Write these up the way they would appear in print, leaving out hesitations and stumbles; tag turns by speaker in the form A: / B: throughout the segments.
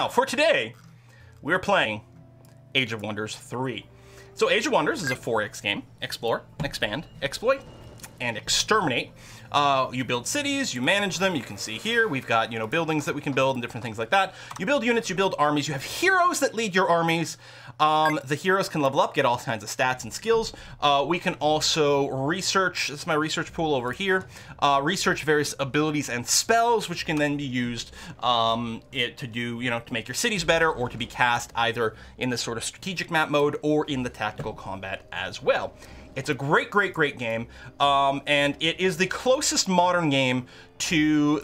A: Now, for today, we're playing Age of Wonders 3. So Age of Wonders is a 4X game. Explore, expand, exploit, and exterminate. You build cities, you manage them. You can see here, we've got, buildings that we can build and different things like that. You build units, you build armies, you have heroes that lead your armies. The heroes can level up, get all kinds of stats and skills. We can also research, this is my research pool over here, research various abilities and spells, which can then be used to do, to make your cities better, or to be cast either in the sort of strategic map mode or in the tactical combat as well. It's a great, great, great game, and it is the closest modern game to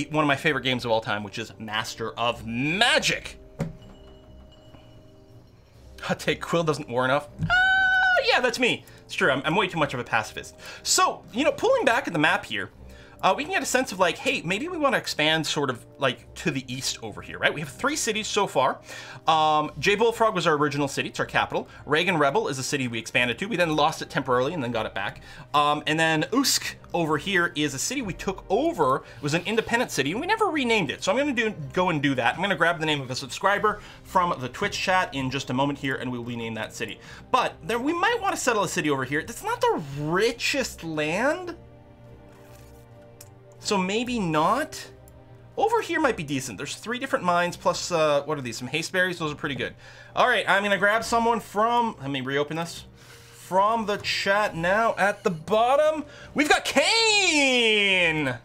A: one of my favorite games of all time, which is Master of Magic. Hot take, Quill doesn't war enough. Yeah, that's me. It's true, I'm way too much of a pacifist. So, pulling back at the map here, we can get a sense of like, hey, maybe we want to expand sort of like to the east over here, right? We have 3 cities so far. J Bullfrog was our original city, it's our capital. Reagan Rebel is a city we expanded to. We then lost it temporarily and then got it back. And then Usk over here is a city we took over. It was an independent city and we never renamed it. So I'm gonna go and do that. I'm gonna grab the name of a subscriber from the Twitch chat in just a moment here and we'll rename that city. But there, we might want to settle a city over here. That's not the richest land. So maybe not. Over here might be decent. There's 3 different mines plus, what are these? Some hasteberries? Those are pretty good. All right, I'm gonna grab someone from, let me reopen this, from the chat now at the bottom. We've got Kane!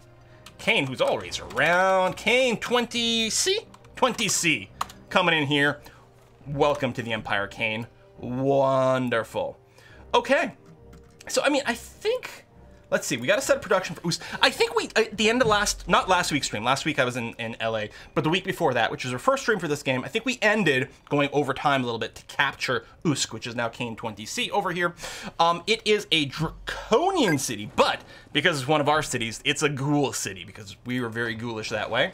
A: Kane, who's always around. Kane, 20C? 20C, coming in here. Welcome to the Empire, Kane. Wonderful. Okay, so I mean, I think, let's see, we got to set up production for Oost. I think we, at the end of not last week's stream, last week I was in LA, but the week before that, which was our first stream for this game, I think we ended going over time a little bit to capture Usk, which is now Kane 20C over here. It is a draconian city, but because it's one of our cities, it's a ghoul city because we were very ghoulish that way.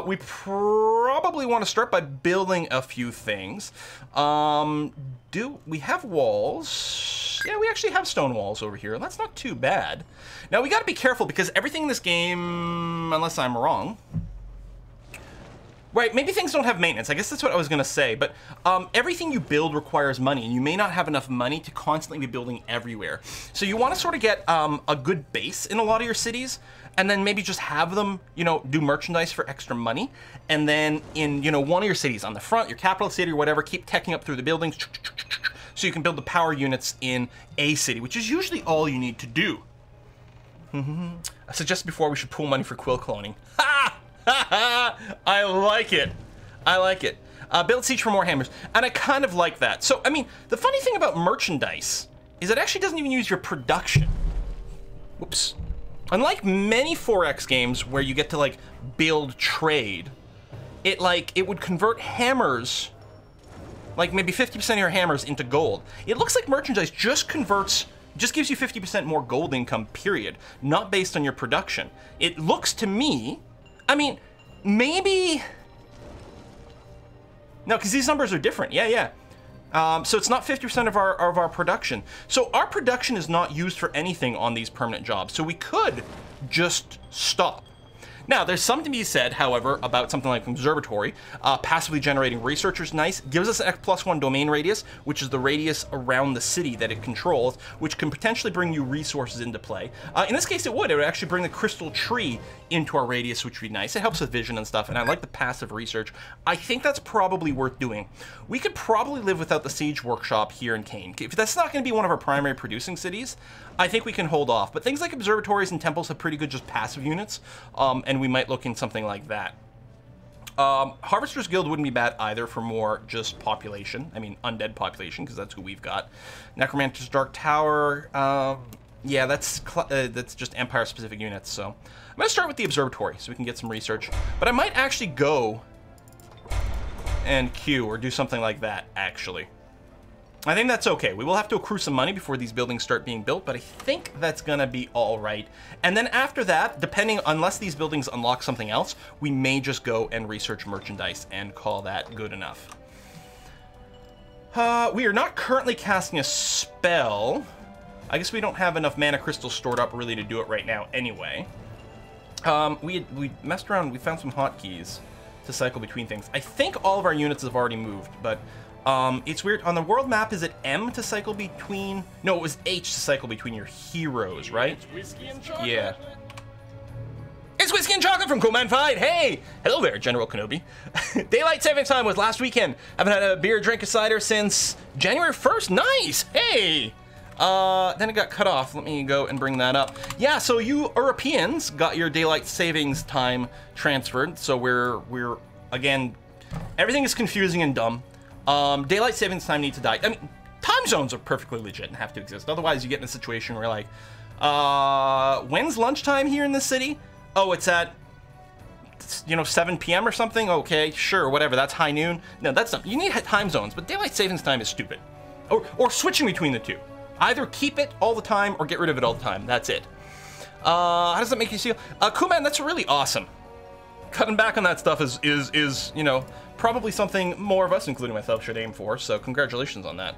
A: We probably want to start by building a few things. Do we have walls? Yeah, we actually have stone walls over here. That's not too bad. Now, we got to be careful because everything in this game, unless I'm wrong, right, maybe things don't have maintenance. I guess that's what I was going to say. But everything you build requires money, and you may not have enough money to constantly be building everywhere. So you want to sort of get a good base in a lot of your cities, and then maybe just have them, do merchandise for extra money. And then in, one of your cities on the front, your capital city or whatever, keep teching up through the buildings, so you can build the power units in a city, which is usually all you need to do. I suggested before we should pool money for quill cloning. Ha! Ha ha! I like it. I like it. Build siege for more hammers. And I kind of like that. So, I mean, the funny thing about merchandise is it actually doesn't even use your production. Whoops. Unlike many 4X games where you get to, like, build trade, it would convert hammers, like maybe 50% of your hammers into gold. It looks like merchandise just gives you 50% more gold income, period, not based on your production. It looks to me, I mean, maybe, no, because these numbers are different, yeah. So it's not 50% of our production. So our production is not used for anything on these permanent jobs, so we could just stop. Now, there's something to be said, however, about something like Observatory. Passively generating researchers, nice. Gives us an +1 domain radius, which is the radius around the city that it controls, which can potentially bring you resources into play. In this case, it would. It would actually bring the crystal tree into our radius, which would be nice. It helps with vision and stuff, and I like the passive research. I think that's probably worth doing. We could probably live without the siege workshop here in Kane. If that's not going to be one of our primary producing cities, I think we can hold off. But things like observatories and temples have pretty good just passive units, and we might look in something like that. Harvester's Guild wouldn't be bad either for more just population. I mean, undead population, because that's who we've got. Necromancer's Dark Tower, yeah, that's just Empire-specific units, so I'm going to start with the observatory so we can get some research. But I might actually go and queue or do something like that, actually. I think that's okay. We will have to accrue some money before these buildings start being built, but I think that's gonna be all right. And then after that, unless these buildings unlock something else, we may just go and research merchandise and call that good enough. We are not currently casting a spell. I guess we don't have enough mana crystals stored up really to do it right now anyway. We messed around, we found some hotkeys. to cycle between things. I think all of our units have already moved, but it's weird. On the world map, is it M to cycle between? No, it was H to cycle between your heroes, right?
B: It's whiskey and chocolate.
A: Yeah. It's Whiskey and Chocolate from Cool Man Fight. Hey! Hello there, General Kenobi. Daylight saving time was last weekend. Haven't had a beer, drink, a cider since January 1st. Nice! Hey! Then it got cut off. Let me go and bring that up. Yeah, so you Europeans got your daylight savings time transferred. So we're again, everything is confusing and dumb. Daylight savings time needs to die. I mean, time zones are perfectly legit and have to exist. Otherwise, you get in a situation where like, when's lunchtime here in the city? Oh, it's at, 7 p.m. or something? Okay, sure, whatever, that's high noon. No, that's not, you need time zones, but daylight savings time is stupid. Or switching between the two. Either keep it all the time or get rid of it all the time, that's it. How does that make you feel? Cool man, that's really awesome. Cutting back on that stuff is probably something more of us, including myself, should aim for, so congratulations on that.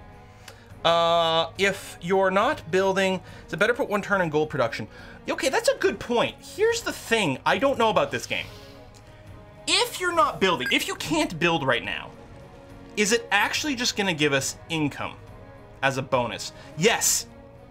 A: If you're not building, is it better put one turn in gold production? Okay, that's a good point. Here's the thing I don't know about this game. If you're not building, if you can't build right now, is it actually just gonna give us income as a bonus? Yes.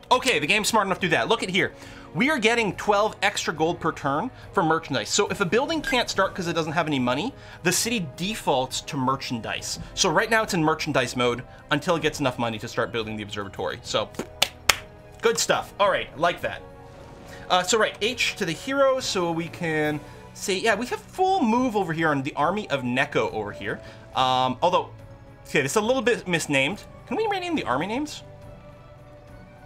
A: Okay, the game's smart enough to do that. Look at here. We are getting 12 extra gold per turn for merchandise. So if a building can't start because it doesn't have any money, the city defaults to merchandise. So right now it's in merchandise mode until it gets enough money to start building the observatory. So, good stuff. All right, like that. So right, H to the heroes, so we can say, yeah, we have full move over here on the army of Neko over here. Although, okay, it's a little bit misnamed. Can we rename the army names?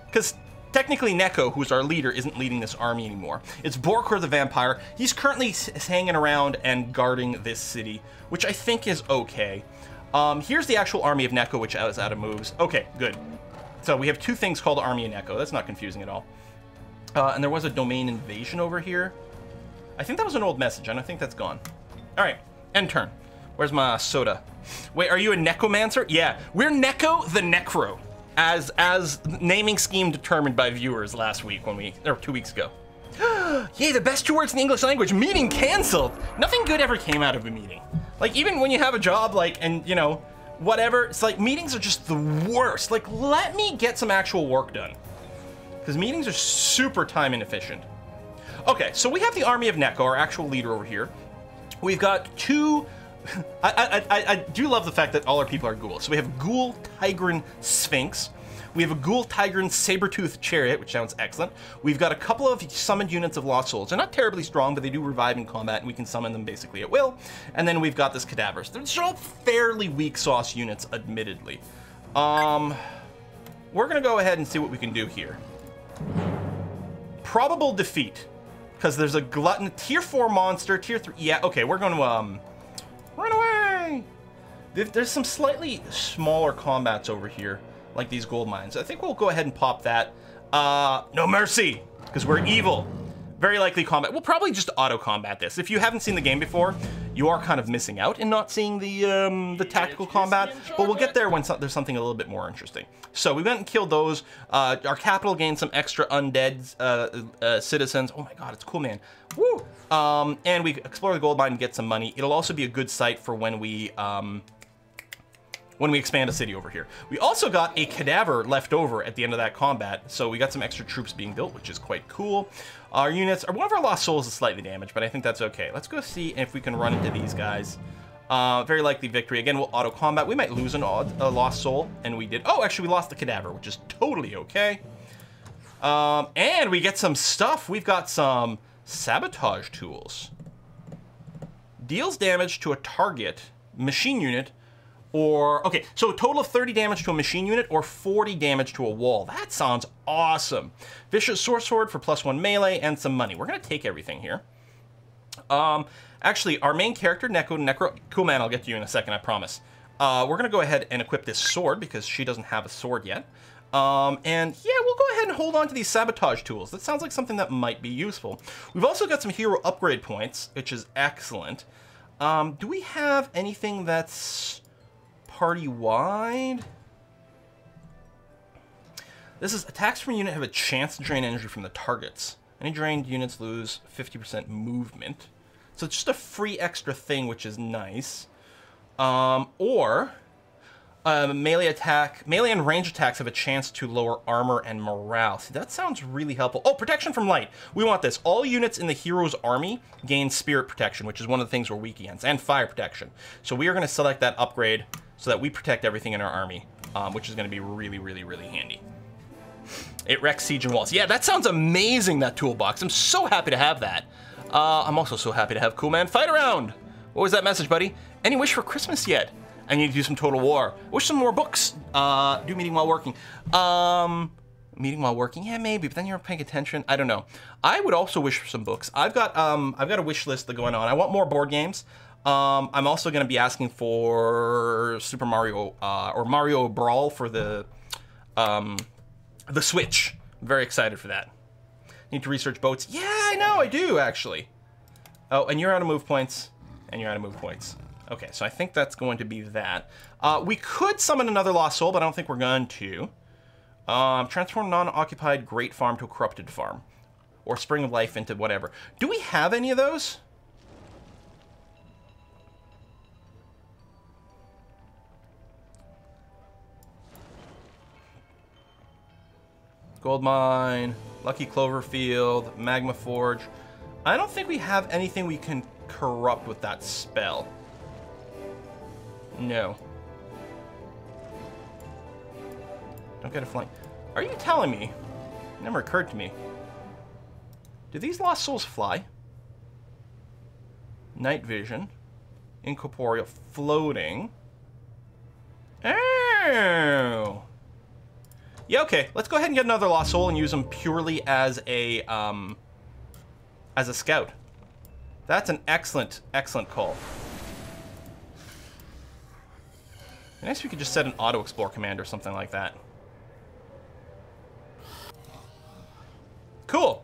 A: Because technically Neko, who's our leader, isn't leading this army anymore. It's Borkor the vampire. He's currently hanging around and guarding this city, which I think is okay. Here's the actual army of Neko, which is out of moves. Okay, good. So we have two things called Army of Neko. That's not confusing at all. And there was a domain invasion over here. I think that was an old message. I don't think that's gone. All right, end turn. Where's my soda? Wait, are you a Necromancer? Yeah, we're Neko the Necro, as naming scheme determined by viewers last week or 2 weeks ago. Yay, the best 2 words in the English language. Meeting canceled. Nothing good ever came out of a meeting. Like even when you have a job, like, and whatever, it's like meetings are just the worst. Like, let me get some actual work done. Because meetings are super time inefficient. Okay, so we have the army of Neko, our actual leader over here. We've got two... I do love the fact that all our people are ghouls. So we have Ghoul Tigran Sphinx. We have a Ghoul Tigran Sabertooth Chariot, which sounds excellent. We've got a couple of summoned units of Lost Souls. They're not terribly strong, but they do revive in combat, and we can summon them basically at will. And then we've got this Cadavers. They're all fairly weak sauce units, admittedly. We're gonna go ahead and see what we can do here. Probable defeat, because there's a glutton, tier 4 monster, tier 3. Yeah, okay, we're going to run away. There's some slightly smaller combats over here, like these gold mines. I think we'll go ahead and pop that. No mercy, because we're evil. Very likely combat. We'll probably just auto combat this. If you haven't seen the game before, you are kind of missing out in not seeing the tactical combat, but we'll get there when there's something a little bit more interesting. So we went and killed those. Our capital gained some extra undead citizens. Oh my god, it's cool, man. Woo! And we explore the gold mine and get some money. It'll also be a good site for when we expand a city over here. We also got a cadaver left over at the end of that combat, so we got some extra troops being built, which is quite cool. Our units, one of our Lost Souls is slightly damaged, but I think that's okay. Let's go see if we can run into these guys. Very likely victory. Again, we'll auto combat. We might lose a Lost Soul, and we did. Oh, actually, we lost the cadaver, which is totally okay. And we get some stuff. We've got some sabotage tools. Deals damage to a target machine unit. Or, okay, so a total of 30 damage to a machine unit or 40 damage to a wall. That sounds awesome. Vicious Sword for +1 melee and some money. We're gonna take everything here. Actually, our main character, Necro, cool man, I'll get to you in a second, I promise. We're gonna go ahead and equip this sword because she doesn't have a sword yet. And yeah, we'll go ahead and hold on to these sabotage tools. That sounds like something that might be useful. We've also got some hero upgrade points, which is excellent. Do we have anything that's party-wide? This is attacks from a unit have a chance to drain energy from the targets. Any drained units lose 50% movement. So it's just a free extra thing, which is nice. Or melee and range attacks have a chance to lower armor and morale. See, that sounds really helpful. Oh, protection from light. We want this. All units in the hero's army gain spirit protection, which is one of the things we're weak against, and fire protection. So we are going to select that upgrade so that we protect everything in our army, which is going to be really, really, really handy. It wrecks siege and walls. Yeah, that sounds amazing, that toolbox. I'm so happy to have that. I'm also so happy to have Cool Man Fight Around. What was that message, buddy? Any wish for Christmas yet? I need to do some Total War. Wish some more books. Do meeting while working. Meeting while working? Yeah, maybe, but then you're paying attention. I don't know. I would also wish for some books. I've got a wish list going on. I want more board games. I'm also going to be asking for Super Mario or Mario Brawl for the Switch. I'm very excited for that. Need to research boats. Yeah, I know, I do actually. Oh, and you're out of move points. And you're out of move points. Okay, so I think that's going to be that. We could summon another Lost Soul, but I don't think we're going to. Transform non-occupied Great Farm to a Corrupted Farm. Or Spring of Life into whatever. Do we have any of those? Gold Mine, Lucky Cloverfield, Magma Forge. I don't think we have anything we can corrupt with that spell. No. Don't get a flank. Are you telling me? It never occurred to me. Do these Lost Souls fly? Night Vision. Incorporeal. Floating. Oh. Yeah, okay. Let's go ahead and get another Lost Soul and use them purely as a scout. That's an excellent, excellent call. Nice if we could just set an auto-explore command or something like that. Cool.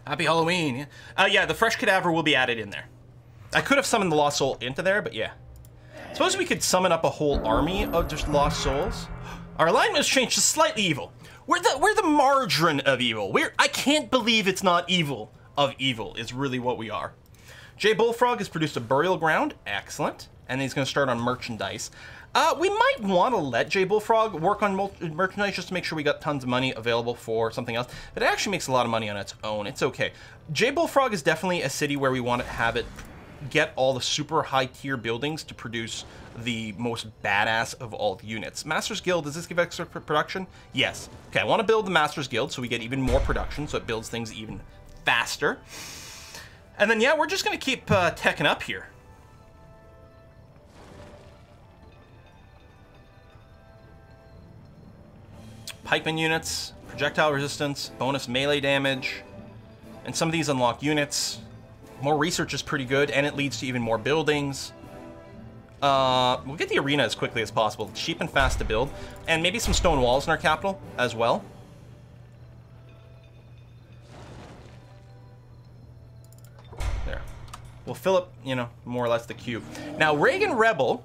A: Happy Halloween. Yeah, the fresh cadaver will be added in there. I could have summoned the Lost Soul into there, but yeah. Suppose we could summon up a whole army of just Lost Souls. Our alignment has changed to slightly evil. We're the margarine of evil. I can't believe it's not evil of evil is really what we are. Jay Bullfrog has produced a burial ground. Excellent. And he's going to start on merchandise. We might want to let Jay Bullfrog work on merchandise just to make sure we got tons of money available for something else. But it actually makes a lot of money on its own. It's okay. Jay Bullfrog is definitely a city where we want to have it get all the super high tier buildings to produce the most badass of all the units. Masters Guild, does this give extra production? Yes. Okay, I want to build the Masters Guild so we get even more production, so it builds things even faster. And then, yeah, we're just going to keep teching up here. Pikeman units, projectile resistance, bonus melee damage, and some of these unlock units. More research is pretty good, and it leads to even more buildings. We'll get the arena as quickly as possible. It's cheap and fast to build, and maybe some stone walls in our capital as well. There. We'll fill up, you know, more or less the cube. Now, Reagan Rebel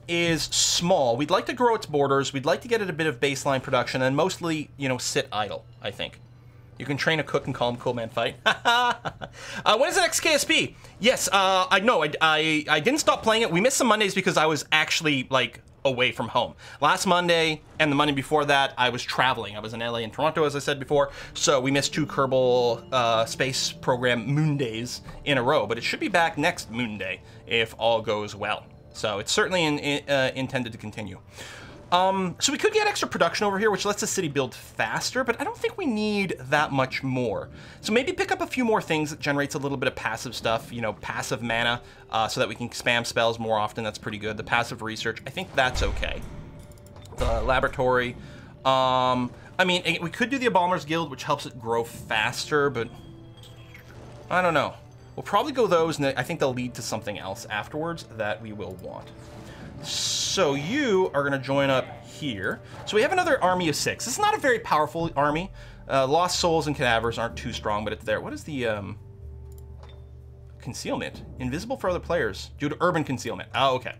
A: is small. We'd like to grow its borders. We'd like to get it a bit of baseline production, and mostly, you know, sit idle, I think. You can train a cook and call him Cool Man Fight. When is the next KSP? Yes, I know. I didn't stop playing it. We missed some Mondays because I was actually, like, away from home. Last Monday and the Monday before that, I was traveling. I was in LA and Toronto, as I said before. So we missed 2 Kerbal Space Program Moon Days in a row. But it should be back next Moon Day if all goes well. So it's certainly intended to continue. So we could get extra production over here, which lets the city build faster, but I don't think we need that much more. So maybe pick up a few more things that generates a little bit of passive stuff, you know, passive mana, so that we can spam spells more often. That's pretty good. The passive research, I think that's okay. The laboratory. I mean, we could do the Embalmer's Guild, which helps it grow faster, but I don't know. We'll probably go those, and I think they'll lead to something else afterwards that we will want. So you are going to join up here. So we have another army of 6. This is not a very powerful army. Lost Souls and Cadavers aren't too strong, but it's there. What is the concealment? Invisible for other players due to urban concealment. Oh, okay.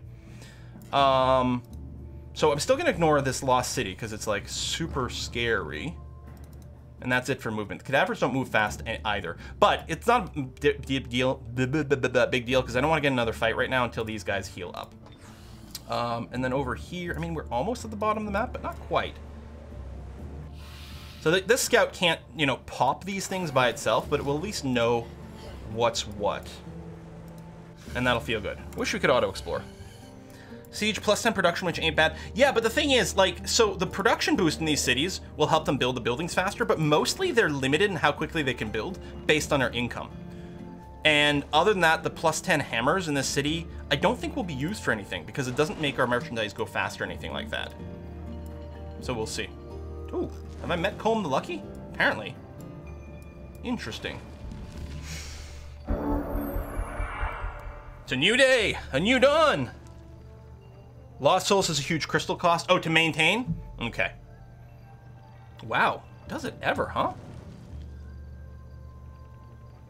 A: So I'm still going to ignore this Lost City because it's like super scary. And that's it for movement. The cadavers don't move fast either. But it's not a big deal because I don't want to get another fight right now until these guys heal up. And then over here, I mean, we're almost at the bottom of the map, but not quite. So this scout can't, you know, pop these things by itself, but it will at least know what's what. And that'll feel good. Wish we could auto-explore. Siege plus 10 production, which ain't bad. Yeah, but the thing is, like, so the production boost in these cities will help them build the buildings faster, but mostly they're limited in how quickly they can build based on their income. And other than that, the plus 10 hammers in this city, I don't think will be used for anything because it doesn't make our merchandise go faster or anything like that. So we'll see. Ooh, have I met Colm the Lucky? Apparently. Interesting. It's a new day, a new dawn. Lost Souls has a huge crystal cost. Oh, to maintain? Okay. Wow, does it ever, huh?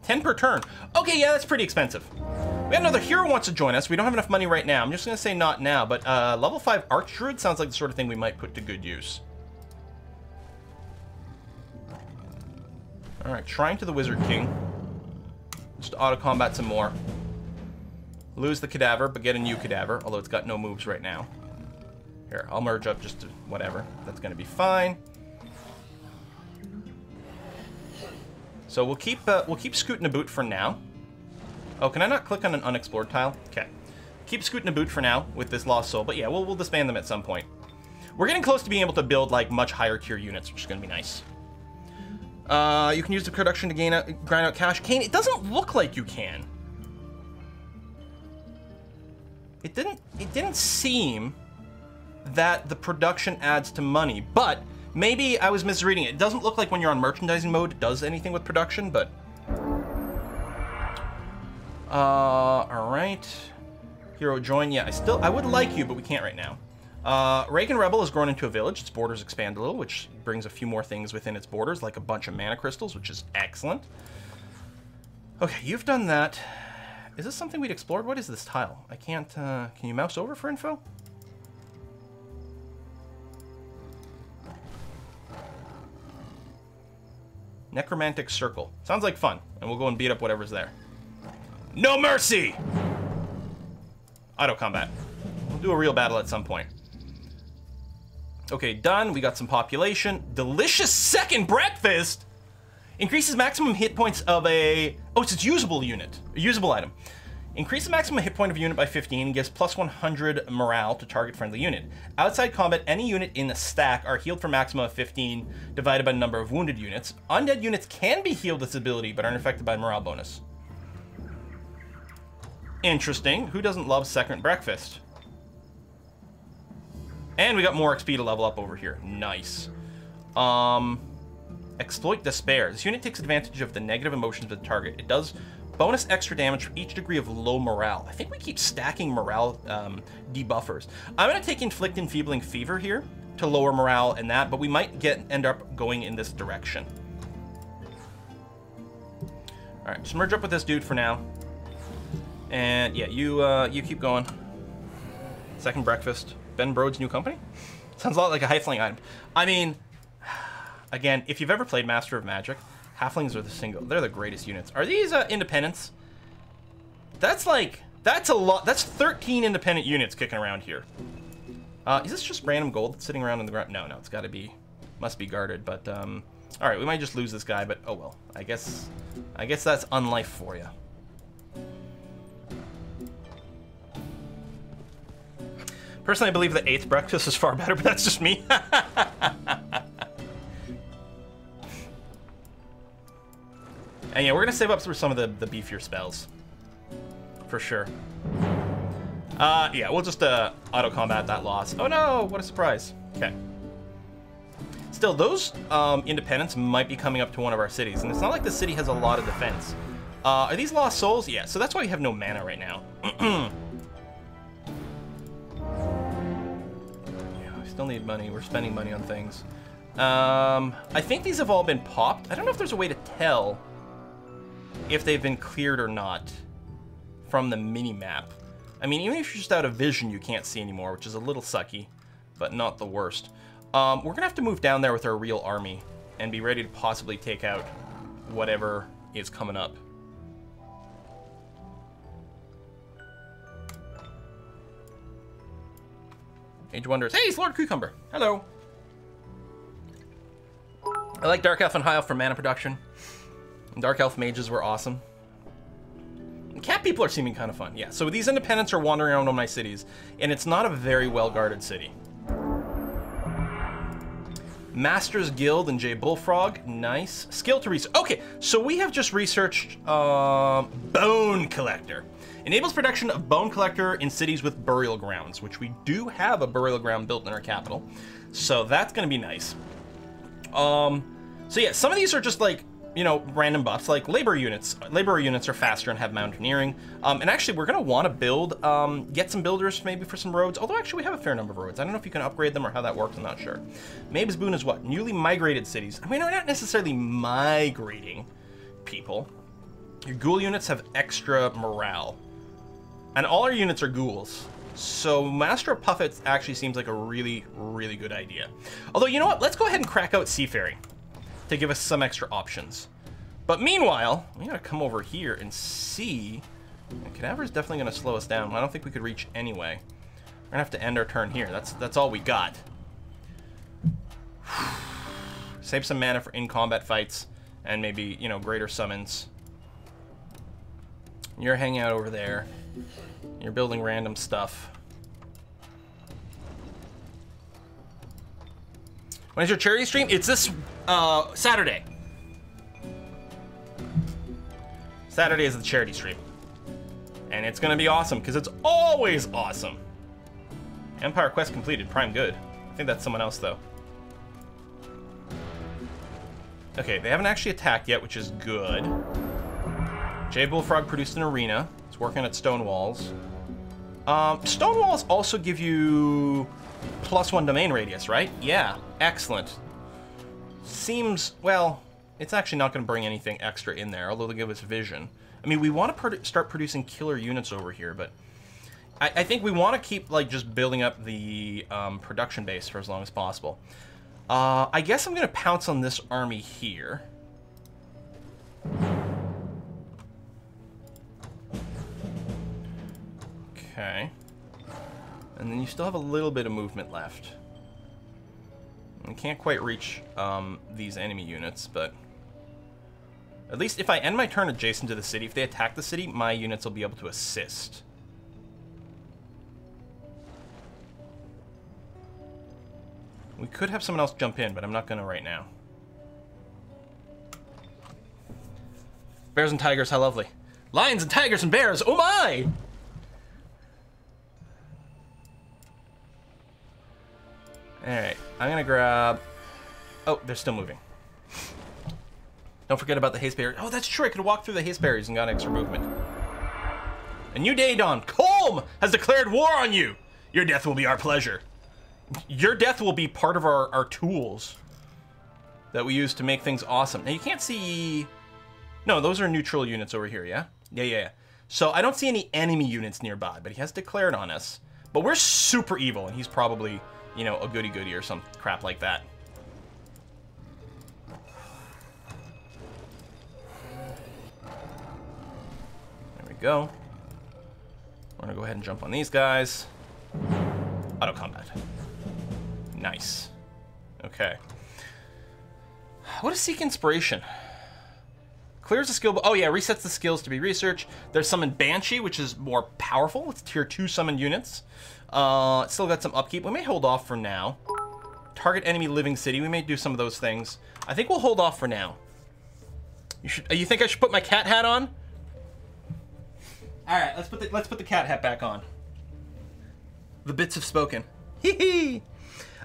A: 10 per turn. Okay, yeah, that's pretty expensive. We got another hero wants to join us. We don't have enough money right now. I'm just gonna say not now, but level 5 Arch Druid sounds like the sort of thing we might put to good use. All right, Shrine to the Wizard King. Just auto-combat some more. Lose the cadaver, but get a new cadaver, although it's got no moves right now. Here, I'll merge up just to whatever. That's gonna be fine. So we'll keep Scootin' a Boot for now. Oh, can I not click on an unexplored tile? Okay. Keep Scootin' a Boot for now with this Lost Soul, but yeah, we'll disband them at some point. We're getting close to being able to build like much higher tier units, which is gonna be nice. You can use the production to grind out cash. Kane, it doesn't look like you can. It didn't seem that the production adds to money, but maybe I was misreading it. It doesn't look like when you're on merchandising mode it does anything with production, but all right. Hero join. Yeah, I would like you, but we can't right now. Reagan Rebel has grown into a village. Its borders expand a little, which brings a few more things within its borders, like a bunch of mana crystals, which is excellent. Okay, you've done that. Is this something we'd explored? What is this tile? I can't, can you mouse over for info? Necromantic Circle. Sounds like fun, and we'll go and beat up whatever's there. No mercy! Auto combat. We'll do a real battle at some point. Okay, done. We got some population. Delicious second breakfast! Increases maximum hit points of a... Oh, it's a usable unit. A usable item. Increases maximum hit point of a unit by 15 and gives plus 100 morale to target friendly unit. Outside combat, any unit in the stack are healed for maximum of 15 divided by the number of wounded units. Undead units can be healed with this ability but aren't affected by morale bonus. Interesting. Who doesn't love second breakfast? And we got more XP to level up over here. Nice. Exploit Despair. This unit takes advantage of the negative emotions of the target. It does bonus extra damage for each degree of low morale. I think we keep stacking morale debuffers. I'm going to take Inflict Enfeebling Fever here to lower morale and that, but we might end up going in this direction. All right, just merge up with this dude for now. And yeah, you keep going. Second breakfast. Ben Brode's new company? Sounds a lot like a Halfling item. I mean... Again, if you've ever played Master of Magic, Halflings are they're the greatest units. Are these independents? That's a lot. That's 13 independent units kicking around here. Is this just random gold that's sitting around on the ground? No, it's gotta be, must be guarded, but, all right, we might just lose this guy, but oh well. I guess that's unlife for you. Personally, I believe the 8th breakfast is far better, but that's just me. And yeah, we're gonna save up for some of the beefier spells. For sure. Yeah, we'll just auto-combat that loss. Oh no, what a surprise. Okay. Still, those independents might be coming up to one of our cities, and it's not like the city has a lot of defense. Are these lost souls? Yeah, so that's why we have no mana right now. Yeah, we still need money. We're spending money on things. I think these have all been popped. I don't know if there's a way to tell if they've been cleared or not from the mini-map. I mean, even if you're just out of vision, you can't see anymore, which is a little sucky, but not the worst. We're gonna have to move down there with our real army and be ready to possibly take out whatever is coming up. Age Wonders. Hey, it's Lord Cucumber. Hello. I like Dark Elf and High Elf for mana production. Dark Elf mages were awesome. And cat people are seeming kind of fun. Yeah, so these independents are wandering around on my cities, and it's not a very well-guarded city. Masters Guild and J Bullfrog. Nice. Skill to research. Okay, so we have just researched Bone Collector. Enables production of Bone Collector in cities with burial grounds, which we do have a burial ground built in our capital. So that's going to be nice. So yeah, some of these are just like, you know, random buffs, like labor units. Labor units are faster and have mountaineering. And actually, we're going to want to build, get some builders maybe for some roads. Although actually, we have a fair number of roads. I don't know if you can upgrade them or how that works. I'm not sure. Mabe's Boon is what? Newly migrated cities. I mean, we're not necessarily migrating people. Your ghoul units have extra morale. And all our units are ghouls. So Master of Puffets actually seems like a really, really good idea. Although, you know what? Let's go ahead and crack out Seafaring to give us some extra options. But meanwhile, we gotta come over here and see. Cadaver is definitely gonna slow us down. I don't think we could reach anyway. We're gonna have to end our turn here. That's all we got. Save some mana for in-combat fights and maybe, you know, greater summons. You're hanging out over there. You're building random stuff. When is your charity stream? It's this Saturday. Saturday is the charity stream. And it's gonna be awesome, because it's always awesome. Empire quest completed, prime good. I think that's someone else, though. Okay, they haven't actually attacked yet, which is good. J Bullfrog produced an arena. It's working at stone walls. Stone walls also give you +1 domain radius, right? Yeah, excellent. Seems, well, it's actually not going to bring anything extra in there, although they give us vision. I mean, we want to start producing killer units over here, but I think we want to keep, like, just building up the production base for as long as possible. I guess I'm going to pounce on this army here. Okay. And then you still have a little bit of movement left. We can't quite reach these enemy units, but at least if I end my turn adjacent to the city, if they attack the city, my units will be able to assist. We could have someone else jump in, but I'm not going to right now. Bears and tigers, how lovely. Lions and tigers and bears, oh my! Alright, I'm gonna grab... Oh, they're still moving. Don't forget about the haste barrier. Oh, that's true, I could walk through the haste barriers and got extra movement. A new day dawned. Colm has declared war on you! Your death will be our pleasure. Your death will be part of our tools that we use to make things awesome. Now, you can't see... No, those are neutral units over here, yeah? Yeah. So, I don't see any enemy units nearby, but he has declared on us. But we're super evil, and he's probably... you know, a goody-goody or some crap like that. There we go. We're gonna go ahead and jump on these guys. Auto combat. Nice. Okay. What is Seek Inspiration? Clears the skill... Oh yeah, resets the skills to be researched. There's Summon Banshee, which is more powerful. It's tier 2 summon units. Still got some upkeep. We may hold off for now. Target enemy living city. We may do some of those things. I think we'll hold off for now. You think I should put my cat hat on? All right, let's put the cat hat back on. The bits have spoken. Hee hee.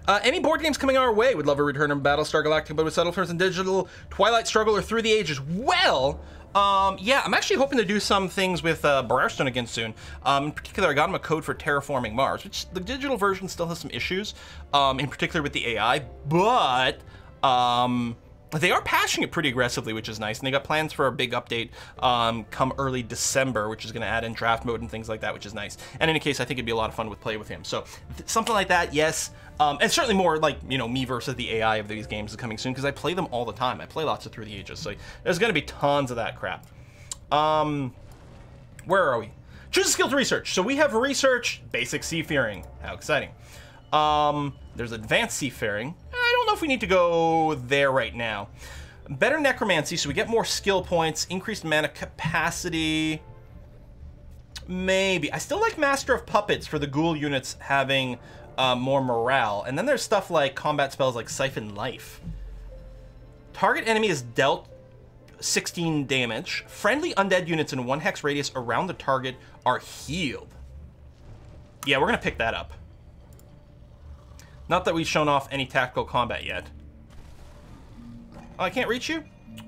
A: Any board games coming our way? Would love a return of Battlestar Galactica, but with Settlers and Digital, Twilight Struggle, or Through the Ages. Well, yeah, I'm actually hoping to do some things with Briarstone again soon. In particular, I got him a code for terraforming Mars, which the digital version still has some issues, in particular with the AI, but They are patching it pretty aggressively, which is nice, and they got plans for a big update come early December, which is going to add in draft mode and things like that, which is nice. And in any case, I think it'd be a lot of fun with play with him. So something like that, yes. And certainly more like, you know, me versus the AI of these games is coming soon, because I play them all the time. I play lots of Through the Ages, so there's going to be tons of that crap. Where are we? Choose a skill to research. So we have research, basic seafaring. How exciting. There's advanced seafaring. I don't know if we need to go there right now. Better necromancy, so we get more skill points, increased mana capacity. Maybe. I still like Master of Puppets for the ghoul units having more morale. And then there's stuff like combat spells like Siphon Life. Target enemy is dealt 16 damage. Friendly undead units in 1 hex radius around the target are healed. Yeah, we're gonna pick that up. Not that we've shown off any tactical combat yet. Oh, I can't reach you?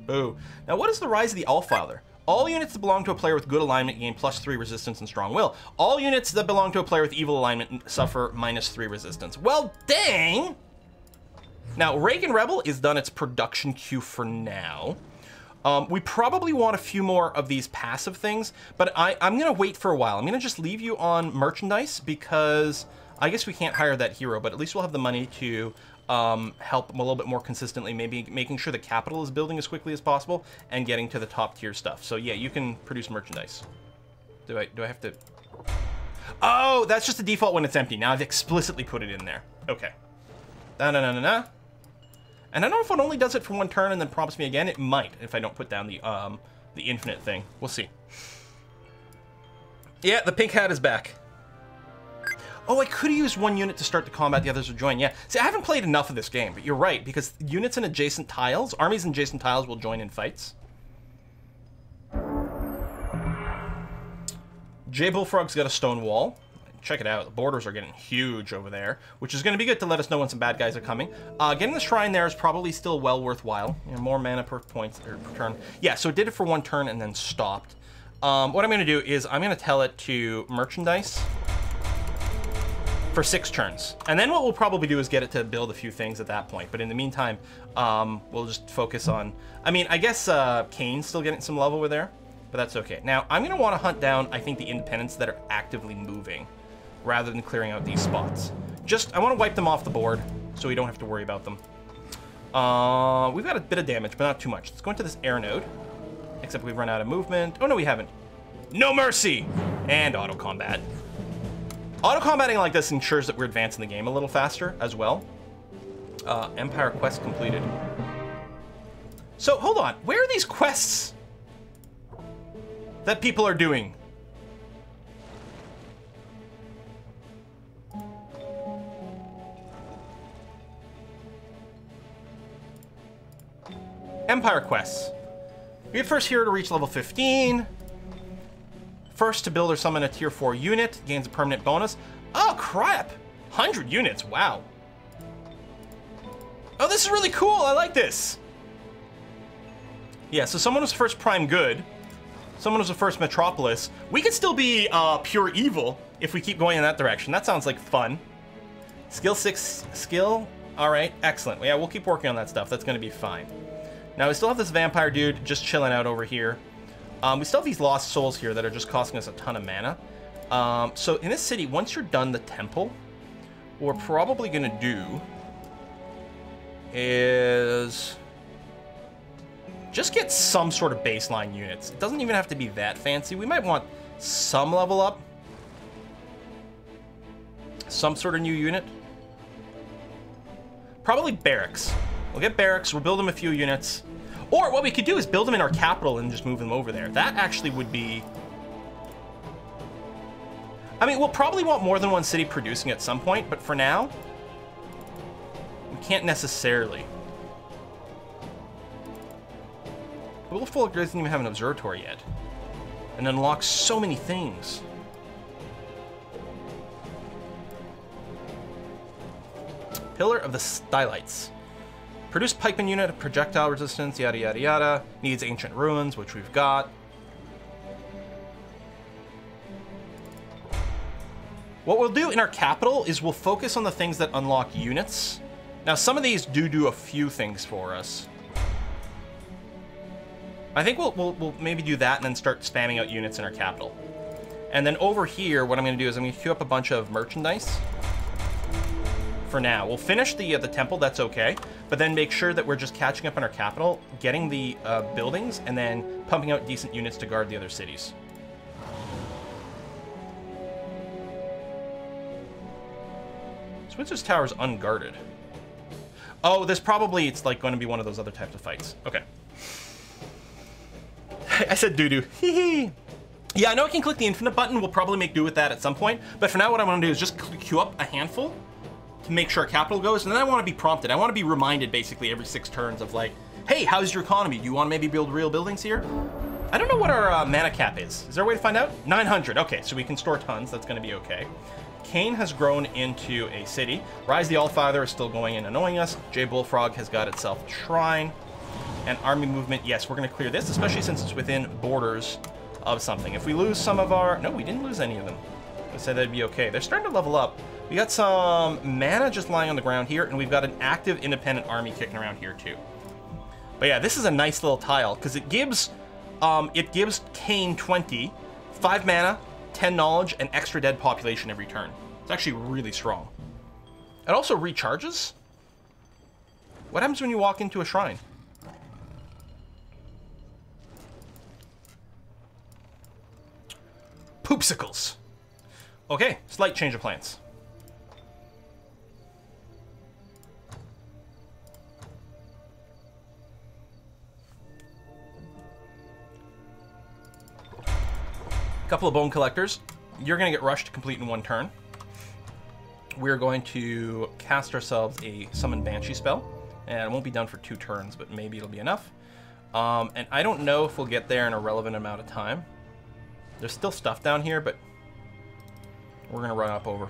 A: Boo. Now, what is the Rise of the Allfather? All units that belong to a player with good alignment gain +3 resistance and strong will. All units that belong to a player with evil alignment suffer -3 resistance. Well, dang! Now, Reagan Rebel is done its production queue for now. We probably want a few more of these passive things, but I'm going to wait for a while. I'm going to just leave you on merchandise because I guess we can't hire that hero, but at least we'll have the money to help them a little bit more consistently, maybe making sure the capital is building as quickly as possible and getting to the top tier stuff. So yeah, you can produce merchandise. Do I have to? Oh, that's just the default when it's empty. Now I've explicitly put it in there. Okay. Da-na-na-na-na. And I don't know if it only does it for 1 turn and then prompts me again. It might if I don't put down the infinite thing. We'll see. Yeah, the pink hat is back. Oh, I could have used 1 unit to start the combat, the others would join. Yeah. See, I haven't played enough of this game, but you're right, because units in adjacent tiles, armies in adjacent tiles will join in fights. J Bullfrog's got a stone wall. Check it out. The borders are getting huge over there, which is going to be good to let us know when some bad guys are coming. Getting the shrine there is probably still well worthwhile. You know, more mana per point or per turn. Yeah, so it did it for 1 turn and then stopped. What I'm going to do is I'm going to tell it to merchandise for 6 turns. And then what we'll probably do is get it to build a few things at that point. But in the meantime, we'll just focus on... I mean, I guess Kane's still getting some love over there, but that's okay. Now, I'm going to want to hunt down, I think, the independents that are actively moving, rather than clearing out these spots. I want to wipe them off the board, so we don't have to worry about them. We've got a bit of damage, but not too much. Let's go into this air node, except we've run out of movement. Oh, no, we haven't. No mercy! And auto combat. Auto combating like this ensures that we're advancing the game a little faster as well. Empire quest completed. So, hold on. Where are these quests that people are doing? Empire quests. Be the first hero to reach level 15. First to build or summon a tier 4 unit. Gains a permanent bonus. Oh, crap. 100 units. Wow. Oh, this is really cool. I like this. Yeah, so someone was first Prime Good. Someone was the first Metropolis. We could still be pure evil if we keep going in that direction. That sounds like fun. Skill 6 skill. All right, excellent. Yeah, we'll keep working on that stuff. That's going to be fine. Now, we still have this vampire dude just chilling out over here. We still have these lost souls here that are just costing us a ton of mana. So in this city, once you're done the temple, what we're probably going to do is just get some sort of baseline units. It doesn't even have to be that fancy. We might want some level up. Some sort of new unit. Probably barracks. We'll get barracks, we'll build them a few units. Or what we could do is build them in our capital and just move them over there. That actually would be... I mean, we'll probably want more than 1 city producing at some point, but for now, we can't necessarily. Willful doesn't even have an observatory yet. And unlocks so many things. Pillar of the Stylites. Produce pikeman unit, projectile resistance, yada yada yada. Needs ancient ruins, which we've got. What we'll do in our capital is we'll focus on the things that unlock units. Now, some of these do a few things for us. I think we'll maybe do that and then start spamming out units in our capital. And then over here, what I'm going to do is I'm going to queue up a bunch of merchandise. For now, we'll finish the temple. That's okay, but then make sure that we're just catching up on our capital, getting the buildings, and then pumping out decent units to guard the other cities. Switzer's Tower is unguarded. Oh, there's probably, it's like going to be one of those other types of fights. Okay. I said doo-doo. Hee-hee. Yeah, I know I can click the infinite button. We'll probably make do with that at some point. But for now, what I want to do is just queue up a handful to make sure our capital goes. And then I want to be prompted. I want to be reminded basically every 6 turns of like, hey, how's your economy? Do you want to maybe build real buildings here? I don't know what our mana cap is. Is there a way to find out? 900. Okay, so we can store tons. That's going to be okay. Kane has grown into a city. Rise the Allfather is still going and annoying us. J Bullfrog has got itself a shrine. And army movement, yes, we're going to clear this, especially since it's within borders of something. If we lose some of our... No, we didn't lose any of them. I said that'd be okay. They're starting to level up. We got some mana just lying on the ground here, and we've got an active independent army kicking around here too. But yeah, this is a nice little tile, because it gives Kane 20, 5 mana, 10 knowledge, and extra dead population every turn. It's actually really strong. It also recharges. What happens when you walk into a shrine? Poopsicles. Okay, slight change of plans. Couple of bone collectors. You're going to get rushed to complete in 1 turn. We're going to cast ourselves a Summon Banshee spell. And it won't be done for 2 turns, but maybe it'll be enough. And I don't know if we'll get there in a relevant amount of time. There's still stuff down here, but we're going to run up over.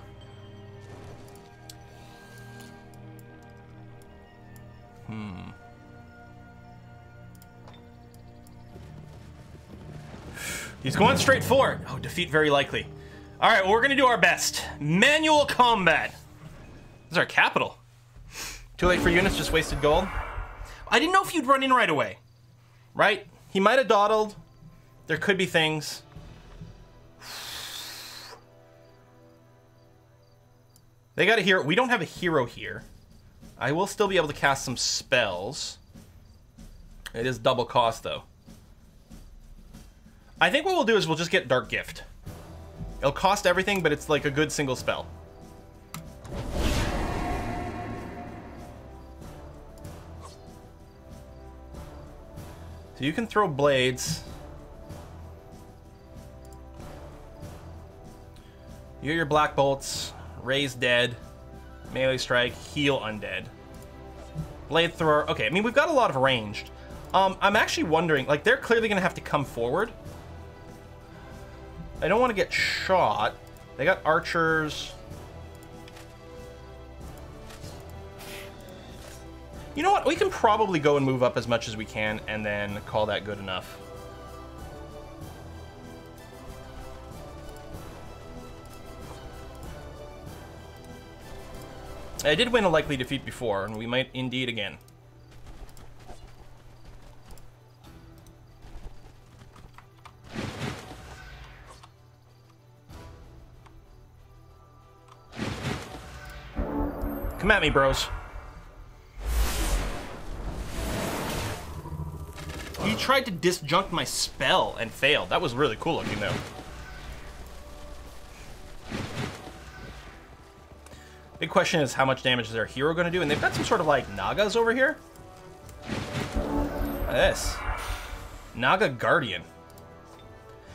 A: He's going straight for it. Oh, defeat very likely. All right, well, we're going to do our best. Manual combat. This is our capital. Too late for units, just wasted gold. I didn't know if you'd run in right away. Right? He might have dawdled. There could be things. They got a hero. We don't have a hero here. I will still be able to cast some spells. It is double cost, though. I think what we'll do is we'll just get Dark Gift. It'll cost everything, but it's like a good single spell. So you can throw blades. You get your black bolts. Raise dead. Melee strike. Heal undead. Blade thrower. Okay, I mean, we've got a lot of ranged. I'm actually wondering, like, they're clearly going to have to come forward. I don't want to get shot. They got archers. You know what? We can probably go and move up as much as we can and then call that good enough. I did win a likely defeat before, and we might indeed again. Come at me, bros. He tried to disjunct my spell and failed. That was really cool looking, though. Big question is how much damage is their hero going to do? And they've got some sort of, like, Nagas over here. Look at this. Naga Guardian.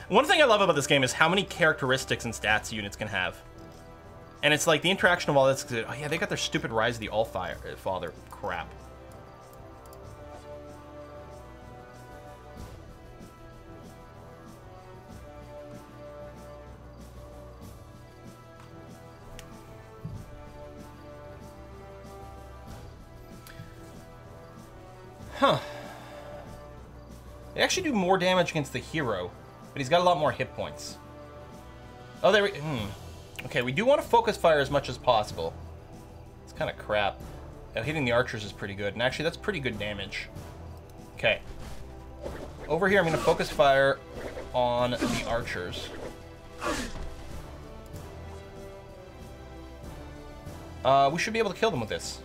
A: One thing I love about this game is how many characteristics and stats units can have. And it's like the interaction of all this. Oh yeah, they got their stupid Rise of the Allfather crap. Huh. They actually do more damage against the hero, but he's got a lot more hit points. Oh, there we... Okay, we do want to focus fire as much as possible. It's kind of crap. Hitting the archers is pretty good, and actually that's pretty good damage. Okay. over here, I'm going to focus fire on the archers. We should be able to kill them with this.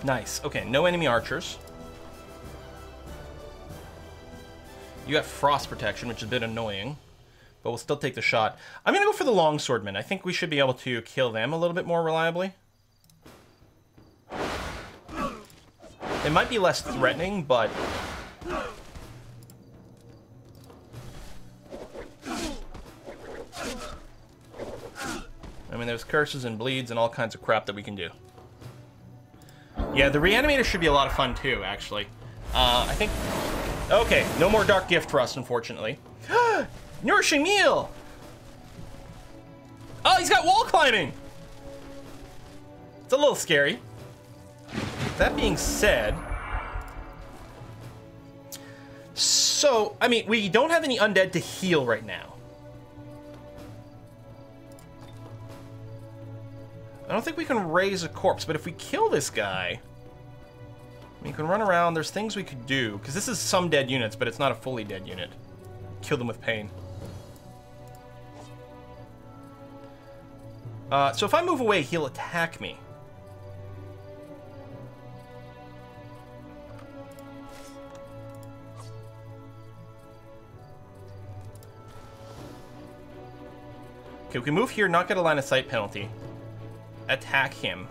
A: Nice. Okay, no enemy archers. You got frost protection, which is a bit annoying, but we'll still take the shot. I'm going to go for the longswordmen. I think we should be able to kill them a little bit more reliably. They might be less threatening, but... I mean, there's curses and bleeds and all kinds of crap that we can do. Yeah, the reanimator should be a lot of fun too, actually. I think... Okay, no more Dark Gift for us, unfortunately. Nourishing meal! Oh, he's got wall climbing! It's a little scary. That being said... So, I mean, we don't have any undead to heal right now. I don't think we can raise a corpse, but if we kill this guy... We can run around, there's things we could do, because this is some dead units, but it's not a fully dead unit. Kill them with pain. So if I move away, he'll attack me. Okay, we can move here, not get a line of sight penalty. Attack him.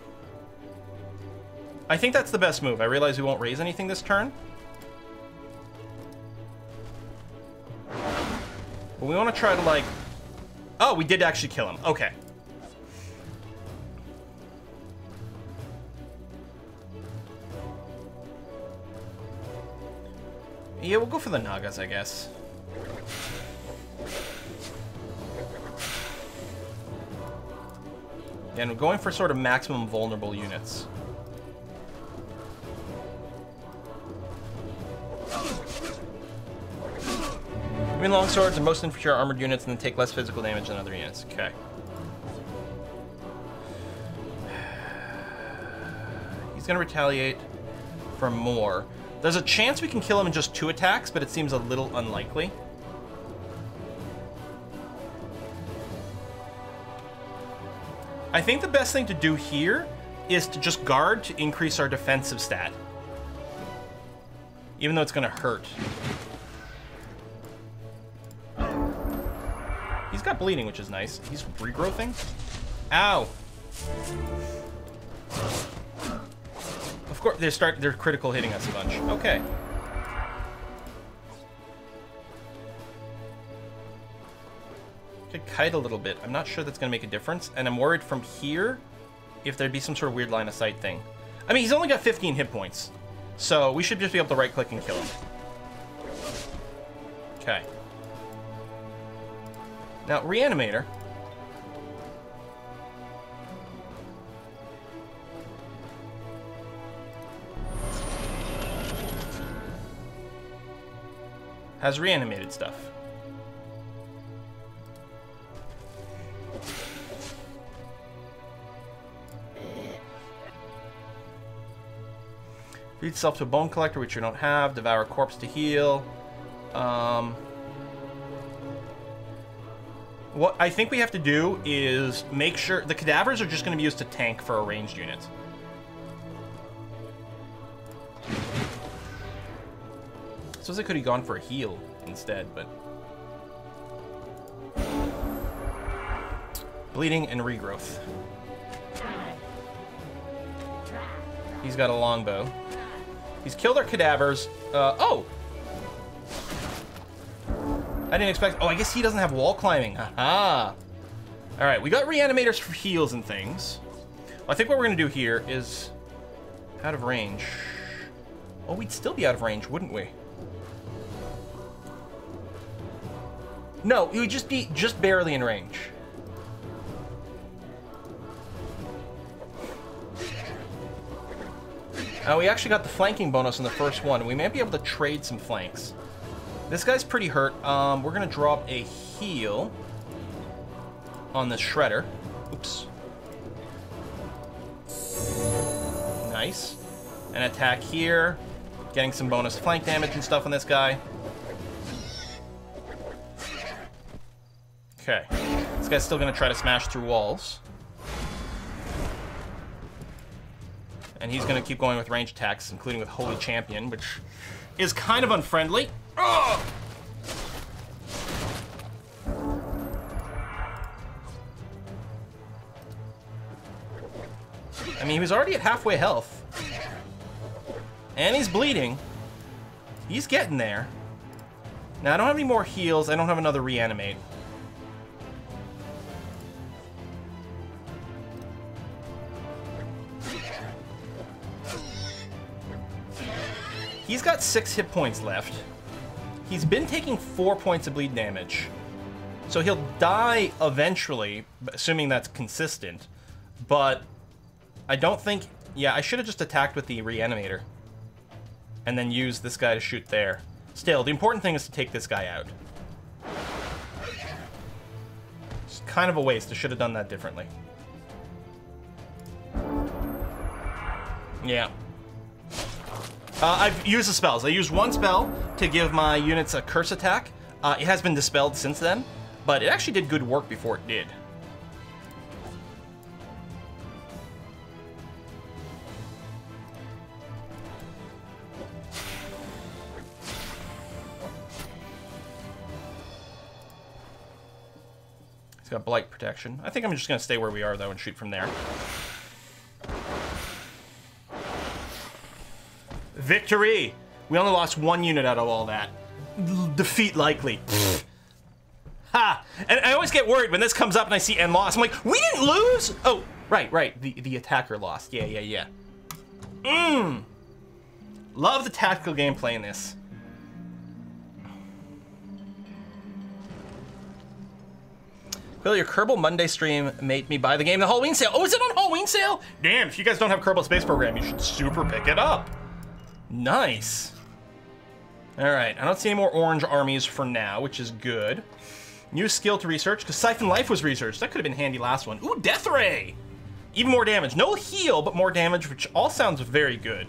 A: I think that's the best move. I realize we won't raise anything this turn. But we want to try to, like... Oh, we did actually kill him. Okay. Yeah, we'll go for the Nagas, I guess. And we're going for sort of maximum vulnerable units. I mean, longswords and most infantry are armored units and they take less physical damage than other units. Okay. He's going to retaliate for more. There's a chance we can kill him in just 2 attacks, but it seems a little unlikely. I think the best thing to do here is to just guard to increase our defensive stat. Even though it's going to hurt. He's got bleeding, which is nice. He's regrowthing. Ow! Of course, they're critical hitting us a bunch. Okay. Could kite a little bit. I'm not sure that's going to make a difference, and I'm worried from here if there'd be some sort of weird line of sight thing. I mean, he's only got 15 hit points, so we should just be able to right-click and kill him. Okay. Now, Reanimator. Has reanimated stuff. Feed itself to a bone collector, which you don't have. Devour a corpse to heal. What I think we have to do is make sure... The cadavers are just going to be used to tank for a ranged unit. Suppose I could have gone for a heal instead, but... Bleeding and regrowth. He's got a longbow. He's killed our cadavers. Oh! I didn't expect... Oh, I guess he doesn't have wall climbing. Aha! Alright, we got reanimators for heals and things. Well, I think what we're going to do here is... Out of range. Oh, we'd still be out of range, wouldn't we? No, it would just be just barely in range. We actually got the flanking bonus on the first one. We might be able to trade some flanks. This guy's pretty hurt. We're going to drop a heal on the shredder. Oops. Nice. An attack here. Getting some bonus flank damage and stuff on this guy. Okay. This guy's still going to try to smash through walls. And he's going to keep going with range attacks, including with Holy Champion, which is kind of unfriendly. Ugh! I mean, he was already at halfway health. And he's bleeding. He's getting there. Now, I don't have any more heals. I don't have another reanimate. He's got 6 hit points left. He's been taking 4 points of bleed damage. So he'll die eventually, assuming that's consistent. But I don't think... Yeah, I should have just attacked with the reanimator. And then use this guy to shoot there. Still, the important thing is to take this guy out. It's kind of a waste. I should have done that differently. Yeah. I've used the spells. I used one spell to give my units a curse attack. It has been dispelled since then, but it actually did good work before it did. He's got blight protection. I think I'm just going to stay where we are, though, and shoot from there. Victory! We only lost 1 unit out of all that. Defeat likely. Ha! And I always get worried when this comes up and I see "and lost." I'm like, we didn't lose? Oh, right. The attacker lost. Yeah. Love the tactical gameplay in this. Well, your Kerbal Monday stream made me buy the game. The Halloween sale. Oh, is it on Halloween sale? Damn, if you guys don't have Kerbal Space Program, you should super pick it up. Nice. All right, I don't see any more orange armies for now, which is good. New skill to research, because Siphon Life was researched. That could have been handy last one. Ooh, Death Ray! Even more damage. No heal, but more damage, which all sounds very good.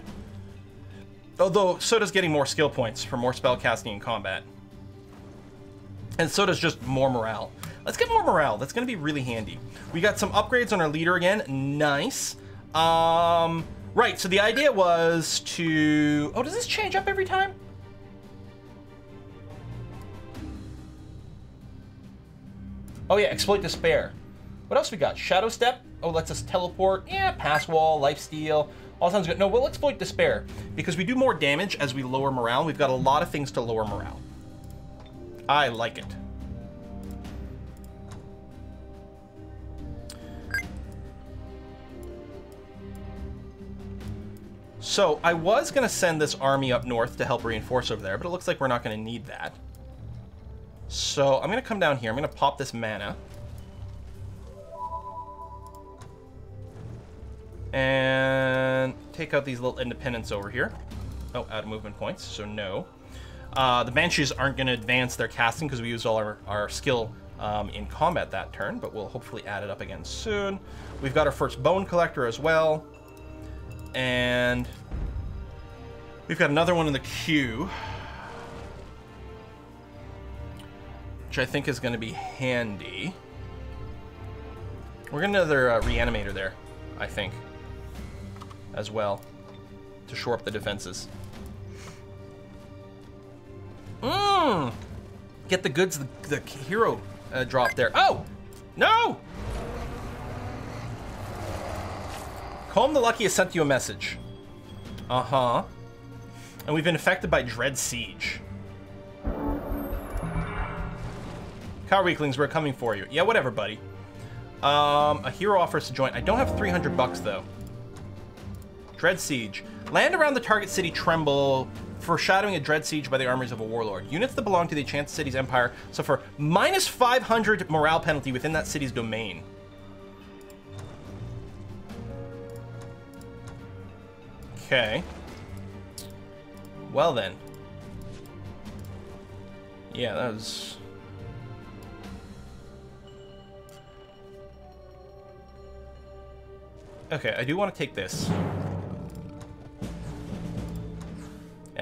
A: Although, so does getting more skill points for more spell casting in combat. And so does just more morale. Let's get more morale. That's going to be really handy. We got some upgrades on our leader again. Nice. Right, so the idea was to... Oh, does this change up every time? Oh yeah, Exploit Despair. What else we got? Shadow Step. Oh, lets us teleport. Yeah, Pass Wall, Lifesteal. All sounds good. No, we'll Exploit Despair. Because we do more damage as we lower morale. We've got a lot of things to lower morale. I like it. So, I was going to send this army up north to help reinforce over there, but it looks like we're not going to need that. So, I'm going to come down here. I'm going to pop this mana. And take out these little independents over here. Oh, out of movement points, so no. The Banshees aren't going to advance their casting because we used all our skill in combat that turn, but we'll hopefully add it up again soon. We've got our first Bone Collector as well. And we've got another one in the queue, which I think is going to be handy. We're going to another reanimator there, I think, as well, to shore up the defenses. Get the goods, the hero drop there. Oh! No! Calm the Lucky has sent you a message. Uh-huh. And we've been affected by Dread Siege. Cow Weaklings, we're coming for you. Yeah, whatever, buddy. A hero offers to join. I don't have $300 though. Dread Siege. Land around the target city tremble, foreshadowing a dread siege by the armies of a warlord. Units that belong to the enchanted city's empire suffer minus 500 morale penalty within that city's domain. Okay. Well then. Yeah, that was... Okay, I do want to take this.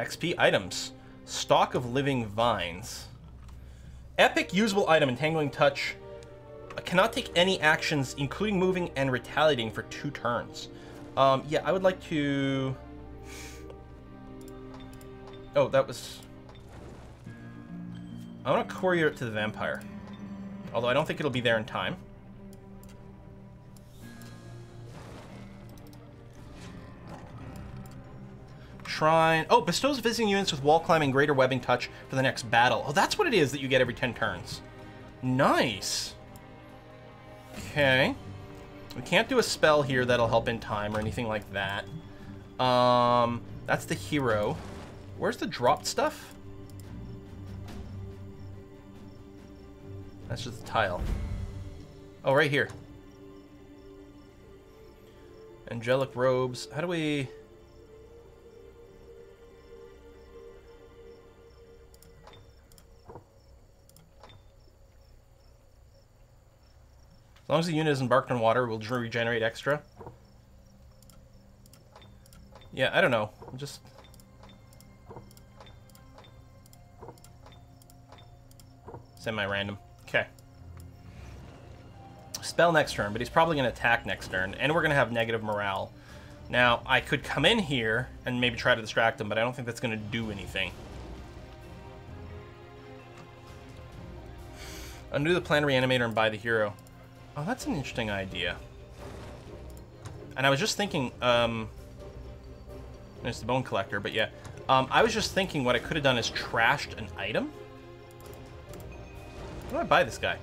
A: XP items. Stalk of living vines. Epic usable item, entangling touch. Cannot take any actions, including moving and retaliating for 2 turns. Yeah, I would like to... Oh, that was... I want to courier it to the vampire. Although I don't think it'll be there in time. Shrine. Oh, bestows visiting units with wall climbing, greater webbing touch for the next battle. Oh, that's what it is that you get every 10 turns. Nice. Okay. We can't do a spell here that'll help in time or anything like that. That's the hero. Where's the dropped stuff? That's just a tile. Oh, right here. Angelic robes. How do we... As long as the unit is embarked on water, we'll regenerate extra. Yeah, I don't know. Just... Semi-random. Okay. Spell next turn, but he's probably going to attack next turn, and we're going to have negative morale. Now, I could come in here and maybe try to distract him, but I don't think that's going to do anything. Undo the plan reanimator and buy the hero. Oh, that's an interesting idea. And I was just thinking, it's the bone collector, but yeah. I was just thinking what I could have done is trashed an item. How do I buy this guy?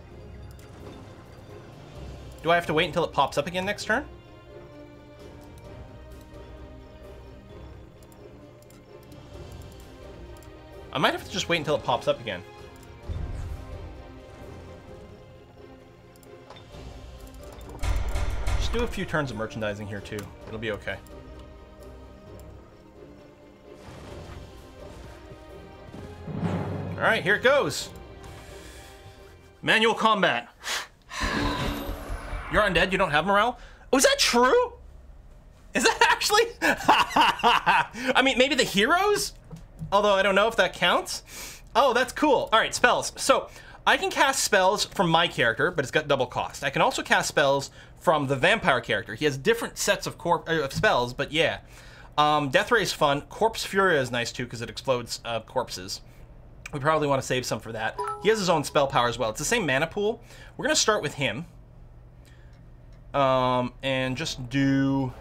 A: Do I have to wait until it pops up again next turn? I might have to just wait until it pops up again. Just do a few turns of merchandising here too. It'll be okay. Alright, here it goes. Manual combat. You're undead, you don't have morale? Oh, is that true? Is that actually? I mean, maybe the heroes? Although I don't know if that counts. Oh, that's cool. All right, spells. So I can cast spells from my character, but it's got double cost. I can also cast spells from the vampire character. He has different sets of spells, but yeah. Death Ray is fun. Corpse Furia is nice too because it explodes corpses. We probably want to save some for that. He has his own spell power as well. It's the same mana pool. We're going to start with him. And just do...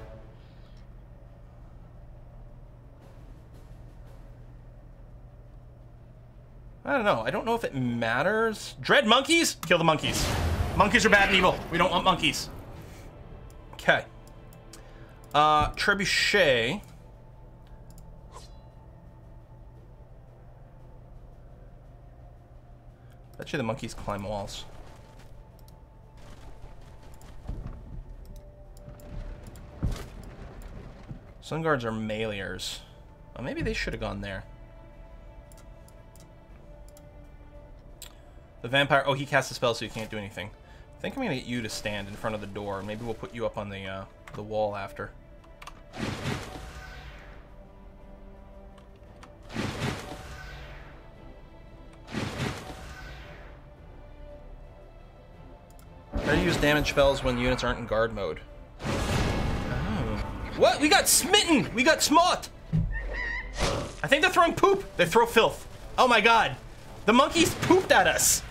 A: I don't know. I don't know if it matters. Dread monkeys? Kill the monkeys. Monkeys are bad and evil. We don't want monkeys. Okay. Trebuchet. Bet you the monkeys climb walls. Sun guards are meleeers. Oh, maybe they should have gone there. The vampire... Oh, he casts a spell, so you can't do anything. I think I'm going to get you to stand in front of the door. Maybe we'll put you up on the wall after. Try to use damage spells when units aren't in guard mode. Oh. What? We got smitten! We got smart! I think they're throwing poop. They throw filth. Oh my god. The monkeys pooped at us.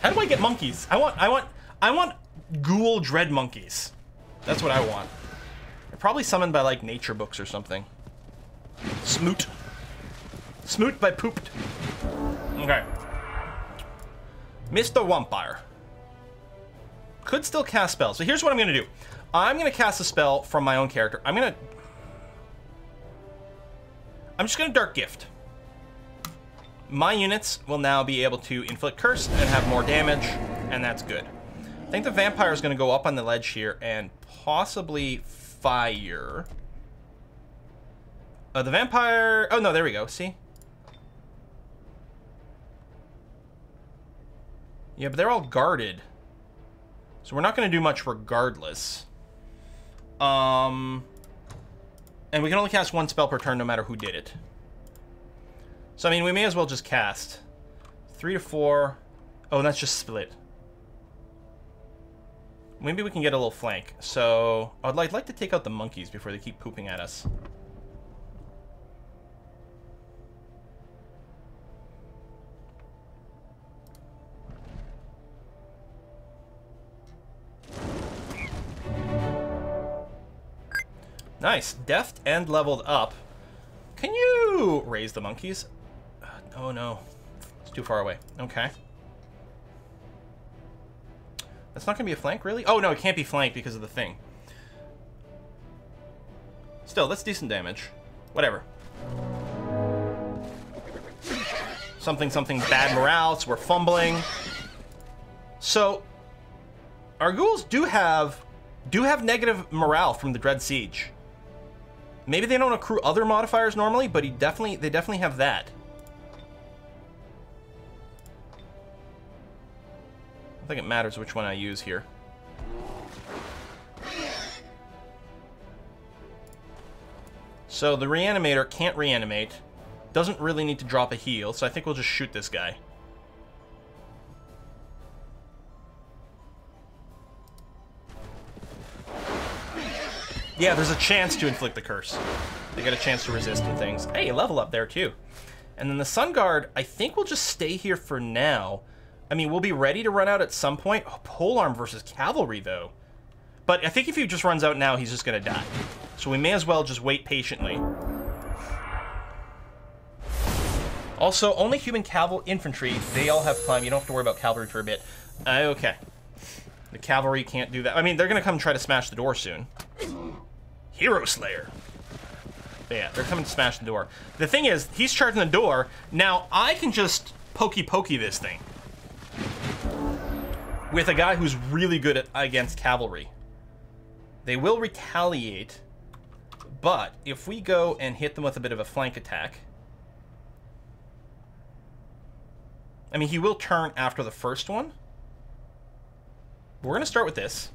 A: How do I get monkeys? I want ghoul dread monkeys. That's what I want. They're probably summoned by like nature books or something. Smoot. Smoot by pooped. Okay. Mr. Vampire. Could still cast spells. So here's what I'm gonna do. I'm gonna cast a spell from my own character. I'm just gonna Dark Gift. My units will now be able to inflict curse and have more damage, and that's good. I think the vampire is going to go up on the ledge here and possibly fire. The vampire... Oh, no, there we go. See? Yeah, but they're all guarded. So we're not going to do much regardless. And we can only cast one spell per turn no matter who did it. So, I mean, we may as well just cast 3 to 4. Oh, and that's just split. Maybe we can get a little flank. So, I'd like to take out the monkeys before they keep pooping at us. Nice. Deft and leveled up. Can you raise the monkeys? Oh, no. It's too far away. Okay. That's not going to be a flank, really? Oh, no, it can't be flank because of the thing. Still, that's decent damage. Whatever. Something bad morale, so we're fumbling. So, our ghouls do have negative morale from the Dread Siege. Maybe they don't accrue other modifiers normally, but they definitely have that. I don't think it matters which one I use here. So the Reanimator can't reanimate. Doesn't really need to drop a heal, so I think we'll just shoot this guy. Yeah, there's a chance to inflict the curse. They get a chance to resist and things. Hey, level up there too. And then the Sun Guard, I think we'll just stay here for now. I mean, we'll be ready to run out at some point. Oh, Polearm versus Cavalry, though. But I think if he just runs out now, he's just going to die. So we may as well just wait patiently. Also, only human infantry, they all have climb. You don't have to worry about cavalry for a bit. Okay. The cavalry can't do that. I mean, they're going to come try to smash the door soon. Hero Slayer. But yeah, they're coming to smash the door. The thing is, he's charging the door. Now, I can just pokey this thing. With a guy who's really good against cavalry. They will retaliate. But if we go and hit them with a bit of a flank attack. I mean, he will turn after the first one. We're going to start with this.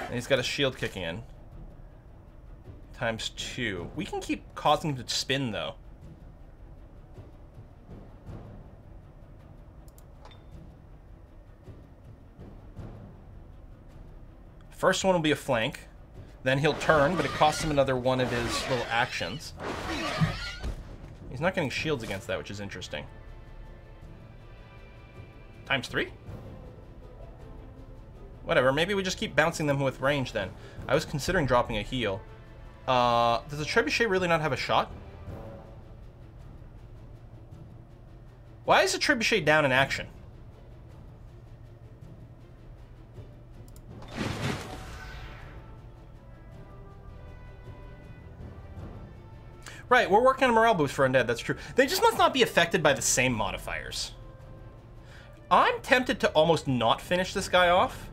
A: And he's got a shield kicking in. ×2. We can keep causing him to spin, though. First one will be a flank. Then he'll turn, but it costs him another one of his little actions. He's not getting shields against that, which is interesting. ×3? Whatever, maybe we just keep bouncing them with range then. I was considering dropping a heal. Does the Trebuchet really not have a shot? Why is the Trebuchet down in action? Right, we're working on a morale boost for Undead, that's true. They just must not be affected by the same modifiers. I'm tempted to almost not finish this guy off.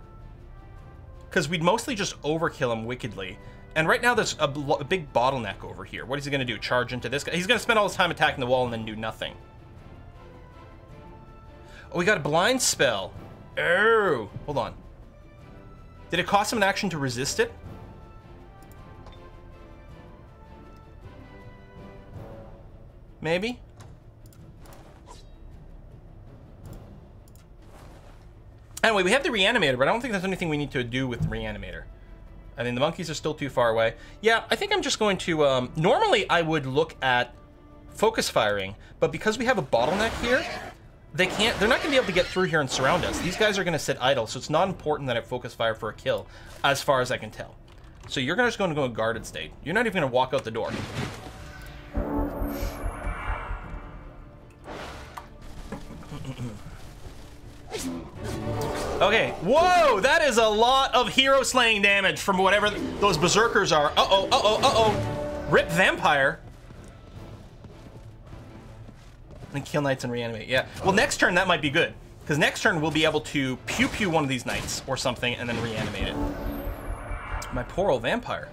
A: Because we'd mostly just overkill him wickedly. And right now there's a big bottleneck over here. What is he going to do? Charge into this guy? He's going to spend all his time attacking the wall and then do nothing. Oh, we got a blind spell. Oh, hold on. Did it cost him an action to resist it? Maybe? Anyway, we have the Reanimator, but I don't think there's anything we need to do with the Reanimator. I mean, the monkeys are still too far away. Yeah, I think I'm just going to... normally, I would look at focus firing, but because we have a bottleneck here, they're not going to be able to get through here and surround us. These guys are going to sit idle, so it's not important that I focus fire for a kill, as far as I can tell. So you're just going to go in guarded state. You're not even going to walk out the door. Okay, whoa, that is a lot of hero slaying damage from whatever those berserkers are. Uh-oh. Rip Vampire. And kill knights and reanimate, yeah. Well, next turn that might be good. Because next turn we'll be able to pew one of these knights or something and then reanimate it. My poor old vampire.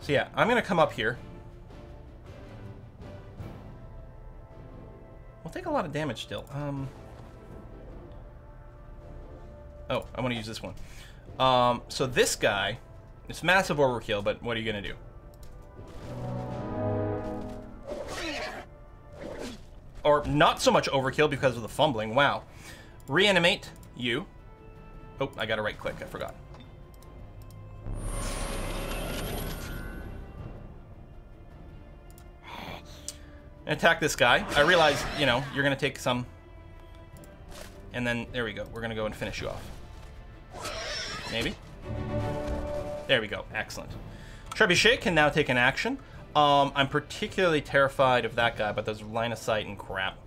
A: So yeah, I'm gonna come up here. We'll take a lot of damage still. Oh, I want to use this one. So this guy, it's massive overkill, but what are you gonna do? Or not so much overkill because of the fumbling. Wow. Reanimate you. Oh, I got to right click. I forgot. Attack this guy. I realize, you know, you're going to take some. And then, there we go. We're going to go and finish you off. Maybe? There we go. Excellent. Trebuchet can now take an action. I'm particularly terrified of that guy, but there's line of sight and crap.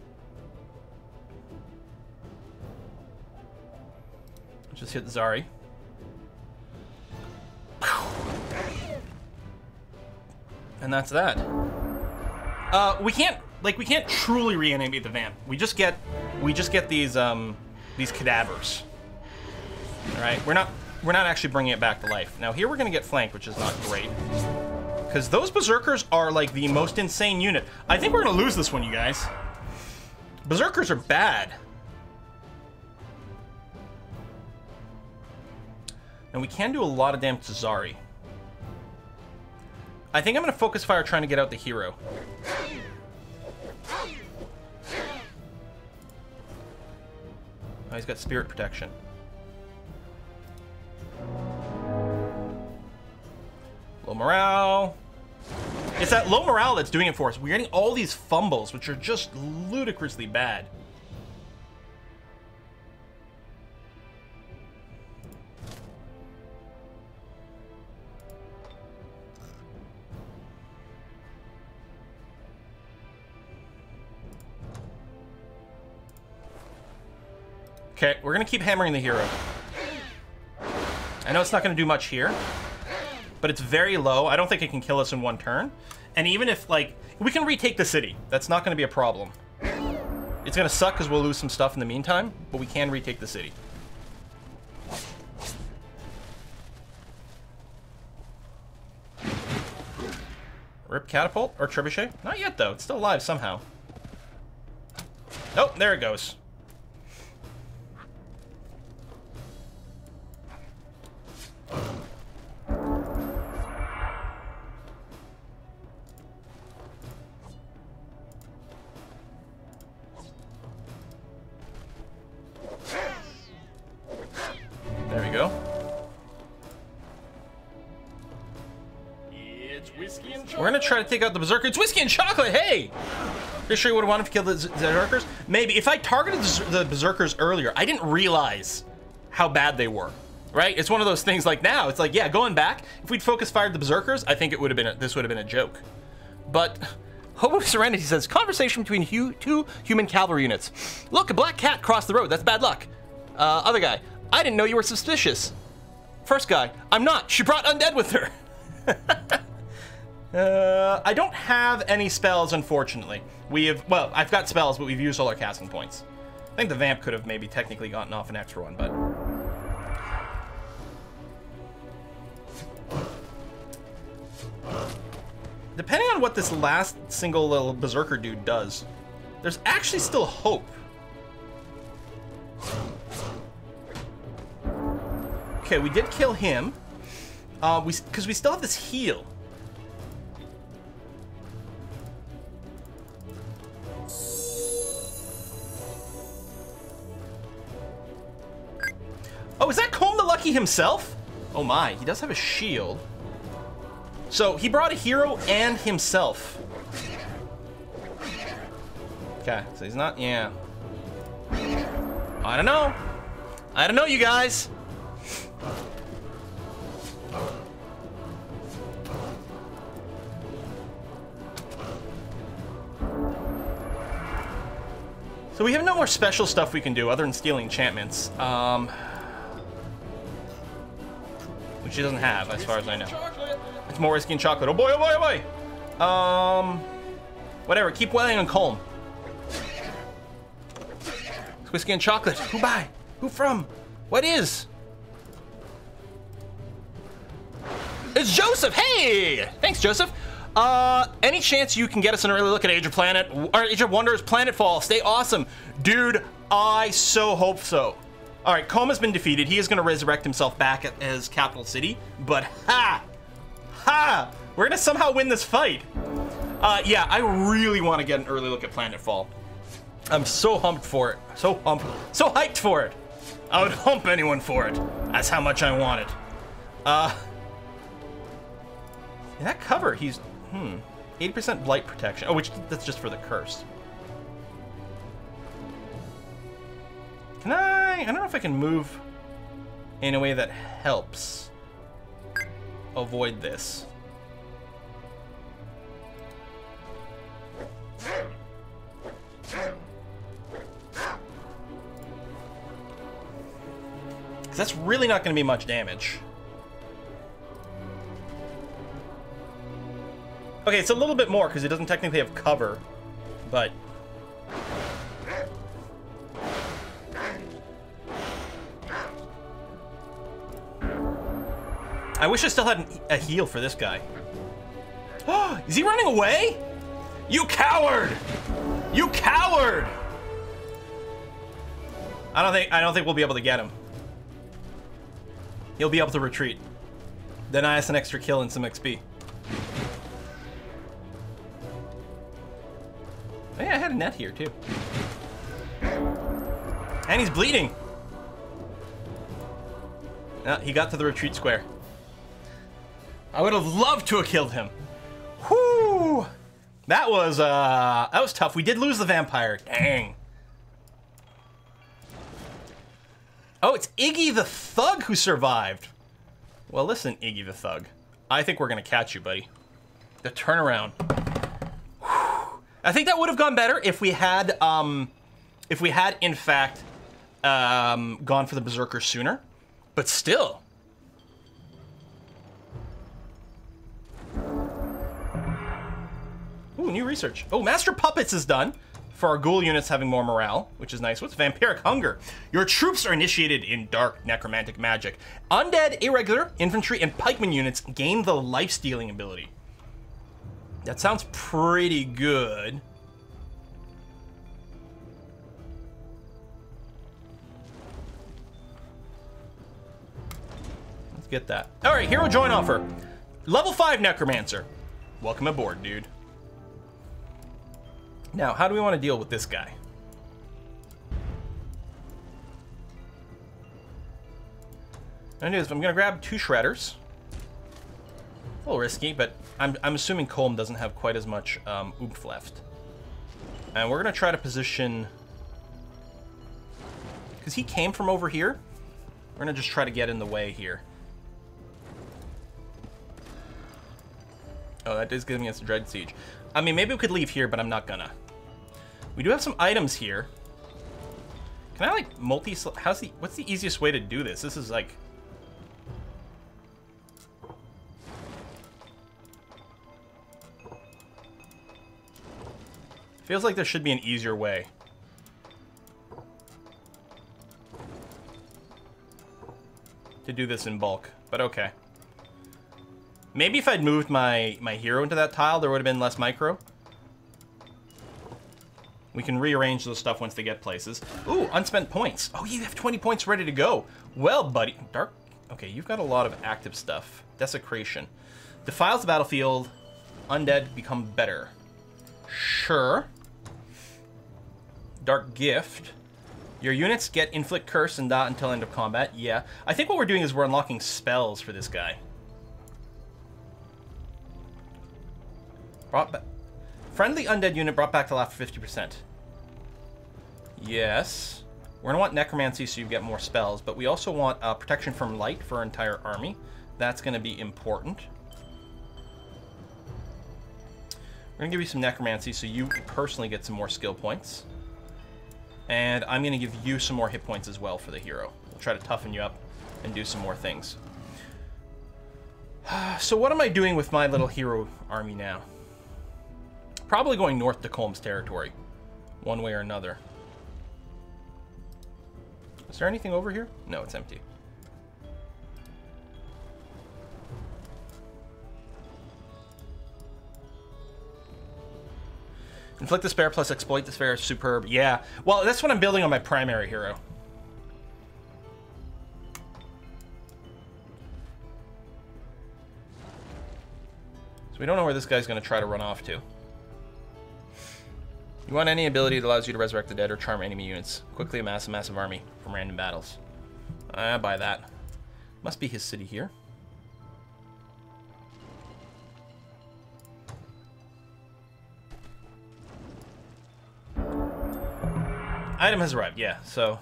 A: Just hit Zari. And that's that. We can't truly reanimate the vamp. We just get these cadavers. All right, we're not actually bringing it back to life. Now here we're gonna get flanked, which is not great. Because those berserkers are like the most insane unit. I think we're gonna lose this one, you guys. Berserkers are bad. And we can do a lot of damage to Zari. I think I'm gonna focus fire trying to get out the hero. Oh, he's got spirit protection. Low morale. It's that low morale that's doing it for us. We're getting all these fumbles, which are just ludicrously bad. Okay, we're gonna keep hammering the hero. I know it's not gonna do much here, but it's very low. I don't think it can kill us in one turn. And even if, like, we can retake the city. That's not gonna be a problem. It's gonna suck because we'll lose some stuff in the meantime, but we can retake the city. Rip catapult or trebuchet? Not yet though, it's still alive somehow. Oh, there it goes. There we go. It's whiskey and chocolate. We're gonna try to take out the berserker. It's whiskey and chocolate. Hey, pretty sure you would have wanted to kill the berserkers. Maybe if I targeted the berserkers earlier, I didn't realize how bad they were. Right? It's one of those things. Like now, it's like, yeah, going back, if we'd focus fired the berserkers, I think it would have been this would have been a joke. But Hope of Serenity says conversation between two human cavalry units. Look, a black cat crossed the road. That's bad luck. Other guy, I didn't know you were suspicious. First guy, I'm not. She brought undead with her. I don't have any spells, unfortunately. Well, I've got spells, but we've used all our casting points. I think the vamp could have maybe technically gotten off an extra one, but... Depending on what this last single little berserker dude does, there's actually still hope. Okay, we did kill him. Because we still have this heal. Oh, is that Combe the Lucky himself? Oh my, he does have a shield. So he brought a hero and himself. Okay, so he's not, yeah. I don't know. I don't know, you guys. So we have no more special stuff we can do other than stealing enchantments. Which he doesn't have, as far as I know. It's more whiskey and chocolate. Oh boy, oh boy, oh boy! Whatever, keep wailing on Colm. It's whiskey and chocolate. Who by? Who from? What is? It's Joseph! Hey! Thanks, Joseph. Any chance you can get us an early look at Age of Planet or Age of Wonders Planetfall? Stay awesome. Dude, I so hope so. All right, Colm has been defeated. He is going to resurrect himself back as capital city. But ha! We're going to somehow win this fight. Yeah, I really want to get an early look at Planetfall. I'm so humped for it. So hyped for it. I would hump anyone for it. That's how much I want it. That cover, he's 80% blight protection. Oh, which that's just for the curse. Can I don't know if I can move in a way that helps avoid this. That's really not going to be much damage. Okay, it's a little bit more because it doesn't technically have cover, but... I wish I still had a heal for this guy. Oh, is he running away? You coward! You coward! I don't think we'll be able to get him. He'll be able to retreat. Deny us an extra kill and some XP. Oh, yeah, I had a net here too. And he's bleeding. He got to the retreat square. I would have loved to have killed him. Whoo! That was tough. We did lose the vampire. Dang. Oh, it's Iggy the Thug who survived. Well, listen, Iggy the Thug. I think we're gonna catch you, buddy. The turnaround. Whew. I think that would have gone better if we had in fact gone for the Berserker sooner. But still. Ooh, new research. Oh, Master Puppets is done. For our ghoul units having more morale, which is nice. What's Vampiric Hunger? Your troops are initiated in dark necromantic magic. Undead, irregular, infantry, and pikeman units gain the life-stealing ability. That sounds pretty good. Let's get that. All right, hero join offer. Level 5 Necromancer. Welcome aboard, dude. Now, how do we want to deal with this guy? I'm going to grab 2 shredders. A little risky, but I'm assuming Colm doesn't have quite as much oomph left. And we're going to try to position... Because he came from over here. We're going to just try to get in the way here. Oh, that is giving us a Dread Siege. I mean, maybe we could leave here, but I'm not gonna. We do have some items here. Can I, like, what's the easiest way to do this? This is, like... Feels like there should be an easier way. To do this in bulk, but okay. Maybe if I'd moved my hero into that tile, there would have been less micro. We can rearrange those stuff once they get places. Ooh, unspent points. Oh, you have 20 points ready to go. Well, buddy. Dark. Okay, you've got a lot of active stuff. Desecration. Defiles the battlefield. Undead become better. Sure. Dark Gift. Your units get inflict curse and dot until end of combat. Yeah. I think what we're doing is we're unlocking spells for this guy. Brought back. Friendly undead unit brought back to life for 50%. Yes. We're going to want necromancy so you get more spells, but we also want protection from light for our entire army. That's going to be important. We're going to give you some necromancy so you personally get some more skill points. And I'm going to give you some more hit points as well for the hero. We'll try to toughen you up and do some more things. So what am I doing with my little hero army now? Probably going north to Colm's territory, one way or another. Is there anything over here? No, it's empty. Inflict despair plus exploit despair is superb. Yeah, well, that's what I'm building on my primary hero. So we don't know where this guy's going to try to run off to. You want any ability that allows you to resurrect the dead or charm enemy units. Quickly amass a massive army from random battles. I buy that. Must be his city here. Item has arrived, yeah, so...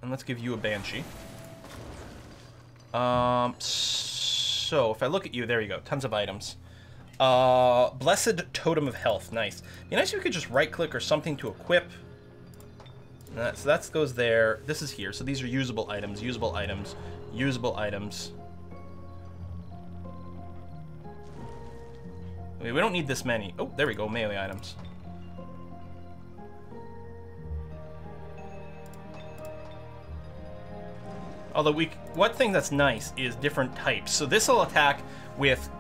A: And let's give you a Banshee. So, if I look at you, there you go, tons of items. Blessed Totem of Health, nice. Be nice if we could just right-click or something to equip. So that goes there. This is here, so these are usable items, usable items, usable items. I mean, we don't need this many. Oh, there we go, melee items. Although one thing that's nice is different types. So this will attack with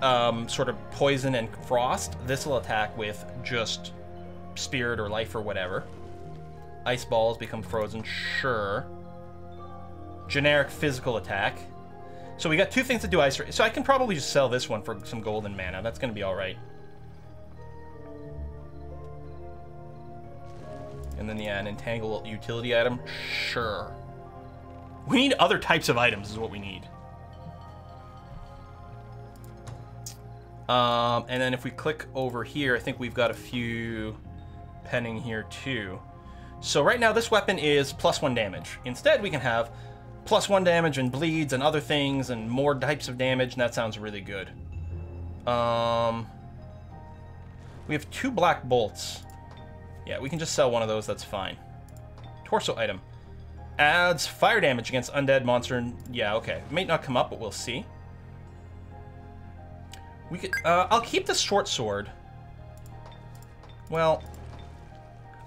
A: sort of poison and frost. This will attack with just spirit or life or whatever. Ice balls become frozen, sure. Generic physical attack. So we got two things to do ice. So I can probably just sell this one for some golden mana. That's going to be all right. And then, yeah, an entangle utility item, sure. We need other types of items is what we need. And then if we click over here, I think we've got a few pending here too. So right now this weapon is +1 damage. Instead we can have +1 damage and bleeds and other things and more types of damage, and that sounds really good. We have 2 black bolts. Yeah, we can just sell one of those, that's fine. Torso item. Adds fire damage against undead monster. And yeah, okay. It may not come up, but we'll see. We could. I'll keep the short sword. Well,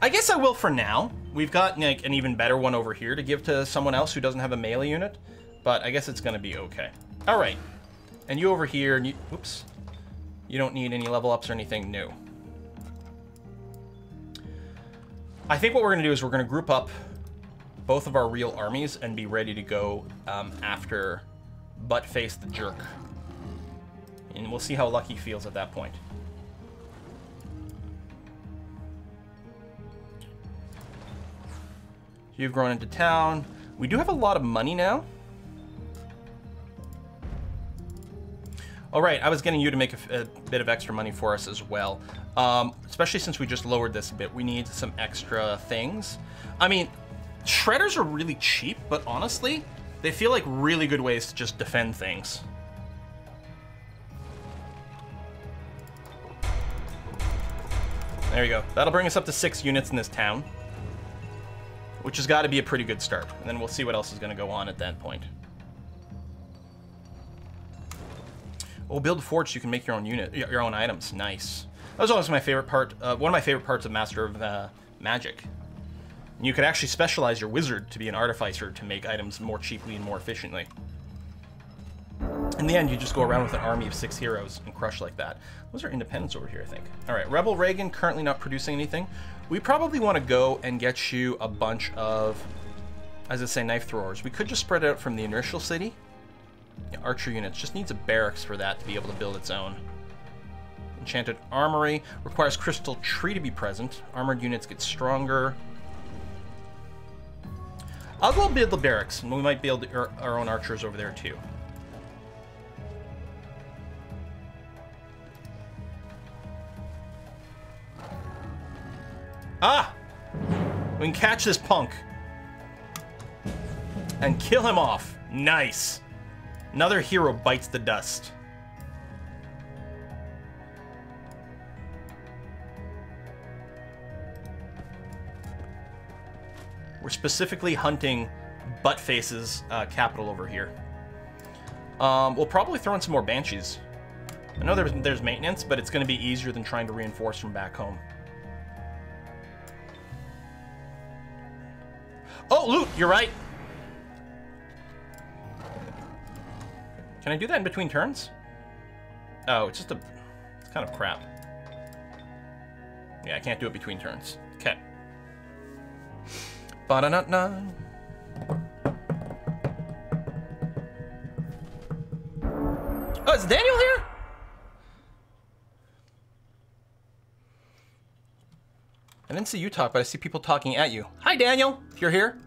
A: I guess I will for now. We've got like an even better one over here to give to someone else who doesn't have a melee unit, but I guess it's gonna be okay. All right, and you over here. And you, oops, you don't need any level ups or anything new. I think what we're gonna do is we're gonna group up both of our real armies and be ready to go after Buttface the Jerk. And we'll see how Lucky feels at that point. You've grown into town. We do have a lot of money now. All right, I was getting you to make a bit of extra money for us as well. Especially since we just lowered this a bit. We need some extra things. I mean, shredders are really cheap, but honestly, they feel like really good ways to just defend things. There you go. That'll bring us up to 6 units in this town, which has got to be a pretty good start. And then we'll see what else is going to go on at that point. Oh, build a forge so you can make your own unit, your own items. Nice. That was always my favorite part. One of my favorite parts of Master of Magic. You could actually specialize your wizard to be an artificer to make items more cheaply and more efficiently. In the end, you just go around with an army of 6 heroes and crush like that. Those are independents over here, I think. All right, Rebel Reagan, currently not producing anything. We probably want to go and get you a bunch of, as I say, knife throwers. We could just spread it out from the initial city. Yeah, archer units, just needs a barracks for that to be able to build its own. Enchanted Armory, requires Crystal Tree to be present. Armored units get stronger. I'll go build the barracks, and we might build our own archers over there too. Ah! We can catch this punk. And kill him off. Nice. Another hero bites the dust. We're specifically hunting Buttface's capital over here. We'll probably throw in some more Banshees. I know there's maintenance, but it's going to be easier than trying to reinforce from back home. Oh, loot! You're right. Can I do that in between turns? Oh, it's just a... It's kind of crap. Yeah, I can't do it between turns. Okay. Ba-da-na-na. is Daniel here? I didn't see you talk, but I see people talking at you. Hi, Daniel, if you're here.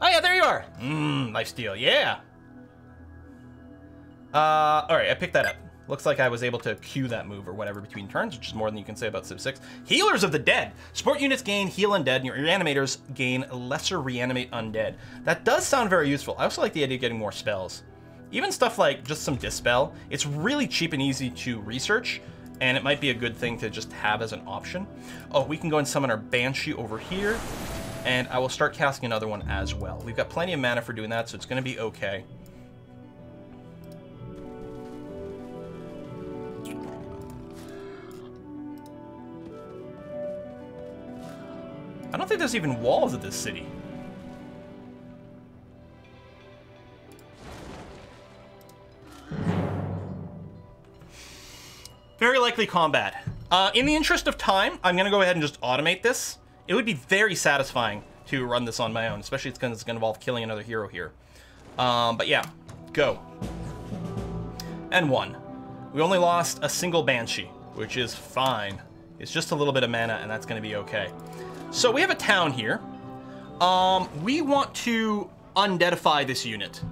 A: Oh, yeah, there you are. Lifesteal, yeah. All right, I picked that up. Looks like I was able to queue that move or whatever between turns, which is more than you can say about Civ 6. Healers of the Dead. Support units gain heal undead, and your reanimators gain lesser reanimate undead. That does sound very useful. I also like the idea of getting more spells. Even stuff like just some Dispel. It's really cheap and easy to research, and it might be a good thing to just have as an option. Oh, we can go and summon our Banshee over here, and I will start casting another one as well. We've got plenty of mana for doing that, so it's going to be okay. I don't think there's even walls at this city. Very likely combat. In the interest of time, I'm going to go ahead and just automate this. It would be very satisfying to run this on my own, especially because it's going to involve killing another hero here. But yeah, go. And 1. We only lost a single Banshee, which is fine. It's just a little bit of mana, and that's going to be okay. So we have a town here. We want to undeadify this unit,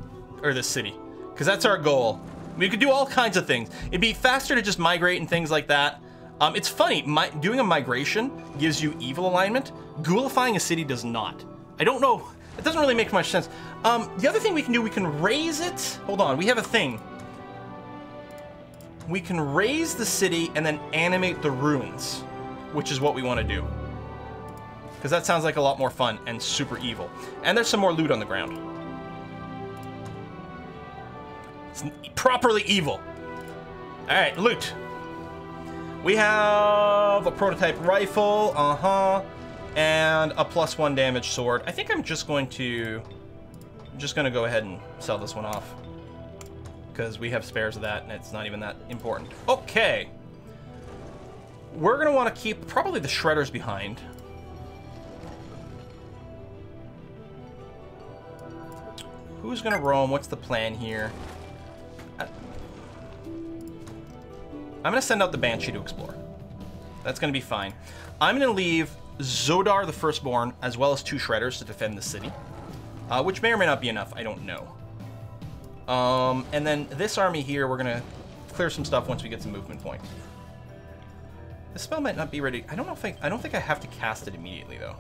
A: or this city, because that's our goal. We could do all kinds of things. It'd be faster to just migrate and things like that. It's funny, doing a migration gives you evil alignment. Ghoulifying a city does not. I don't know, it doesn't really make much sense. The other thing we can do, we can raise it. Hold on, we have a thing. We can raise the city and then animate the ruins, which is what we want to do. Because that sounds like a lot more fun and super evil. And there's some more loot on the ground. It's properly evil. All right, loot. We have a prototype rifle, and a +1 damage sword. I think I'm just going to go ahead and sell this one off, because we have spares of that, and it's not even that important. Okay. We're gonna want to keep probably the shredders behind. Who's gonna roam? What's the plan here? I'm gonna send out the Banshee to explore. That's gonna be fine. I'm gonna leave Zodar the Firstborn as well as 2 shredders to defend the city, which may or may not be enough. I don't know. And then this army here, we're gonna clear some stuff once we get some movement points. The spell might not be ready. I don't think I have to cast it immediately though.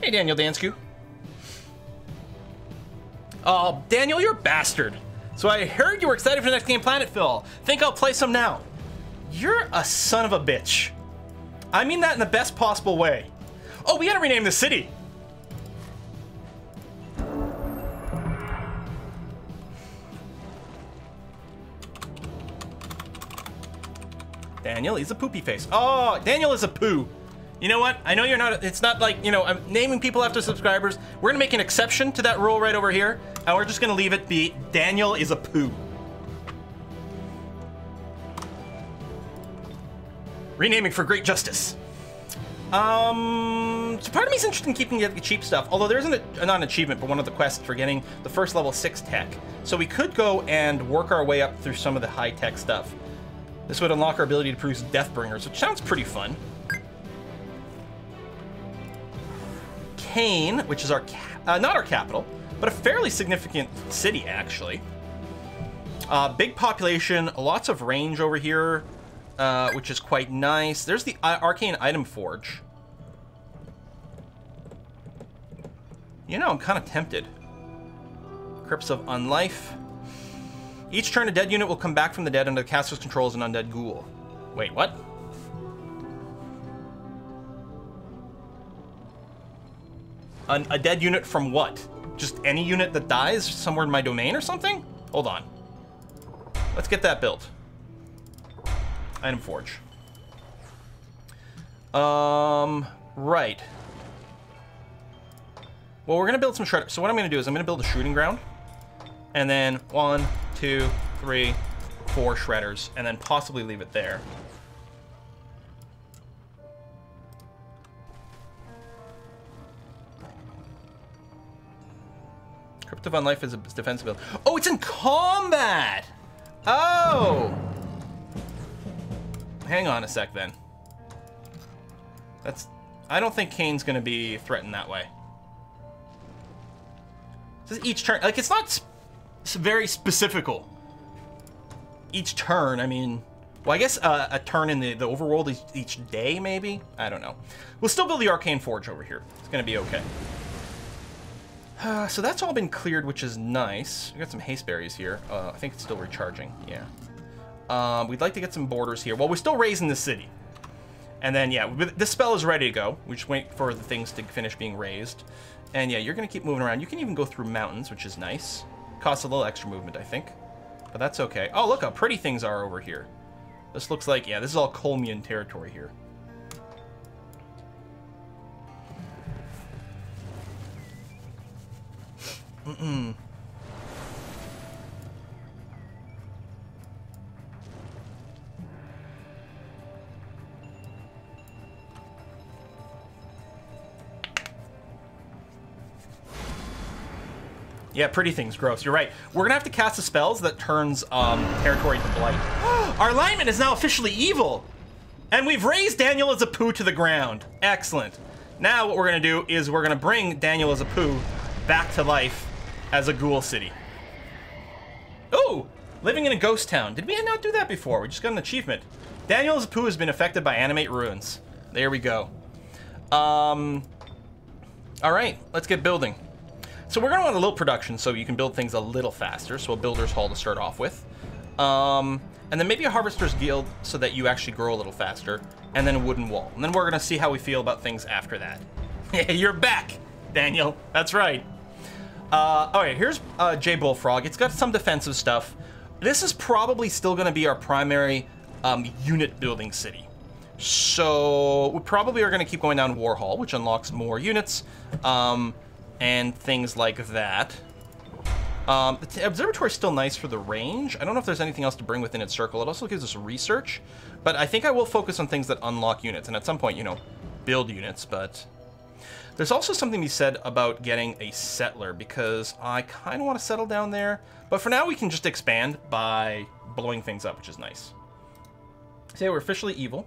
A: Hey, Daniel Dansku. Oh, Daniel, you're a bastard. So I heard you were excited for the next game, Planetville. Think I'll play some now. You're a son of a bitch. I mean that in the best possible way. Oh, we gotta rename the city. Daniel, he's a poopy face. Oh, Daniel is a poo. You know what? I know you're not, it's not like, you know, I'm naming people after subscribers. We're gonna make an exception to that rule right over here, and we're just gonna leave it be Daniel is a poo. Renaming for great justice. So part of me is interested in keeping the cheap stuff, although there isn't not an achievement, but one of the quests for getting the first level 6 tech. So we could go and work our way up through some of the high-tech stuff. This would unlock our ability to produce Deathbringers, which sounds pretty fun. Kane, which is our not our capital, but a fairly significant city, actually. Big population, lots of range over here, which is quite nice. There's the Arcane Item Forge. You know, I'm kind of tempted. Crypts of Unlife. Each turn, a dead unit will come back from the dead under the caster's control as an undead ghoul. Wait, what? A dead unit from what? Just any unit that dies somewhere in my domain or something? Hold on. Let's get that built. Item Forge. Right. Well, we're gonna build some shredders. So what I'm gonna do is I'm gonna build a shooting ground. And then 1, 2, 3, 4 shredders. And then possibly leave it there. Productive on life is a defensive build. Oh, it's in combat! Oh! Hang on a sec then. I don't think Kane's gonna be threatened that way. This is each turn. Like, it's not very specifical. Each turn, I mean... Well, I guess a turn in the overworld is each day, maybe? I don't know. We'll still build the Arcane Forge over here. It's gonna be okay. So that's all been cleared, which is nice. We got some haste berries here. I think it's still recharging, yeah. We'd like to get some borders here. Well, we're still raising the city. And then, yeah, this spell is ready to go. We just wait for the things to finish being raised. And yeah, you're gonna keep moving around. You can even go through mountains, which is nice. Costs a little extra movement, I think. But that's okay. Oh, look how pretty things are over here. This looks like, yeah, this is all Colmian territory here. Yeah, pretty things, gross. You're right. We're gonna have to cast the spells that turns territory to blight. Our alignment is now officially evil! And we've raised Daniel as a poo to the ground. Excellent. Now what we're gonna do is we're gonna bring Daniel as a poo back to life as a ghoul city. Oh! Living in a ghost town. Did we not do that before? We just got an achievement. Daniel as a poo has been affected by animate ruins. There we go. Alright, let's get building. So we're gonna want a little production so you can build things a little faster. So a builder's hall to start off with. And then maybe a harvester's guild so that you actually grow a little faster. And then a wooden wall. And then we're gonna see how we feel about things after that. You're back, Daniel. That's right. Alright, here's J Bullfrog. It's got some defensive stuff. This is probably still gonna be our primary unit building city. So we probably are gonna keep going down War Hall, which unlocks more units. And things like that. The observatory is still nice for the range. I don't know if there's anything else to bring within its circle. It also gives us research, but I think I will focus on things that unlock units, and at some point, you know, build units, but... There's also something to be said about getting a settler, because I kind of want to settle down there, but for now we can just expand by blowing things up, which is nice. So yeah, we're officially evil.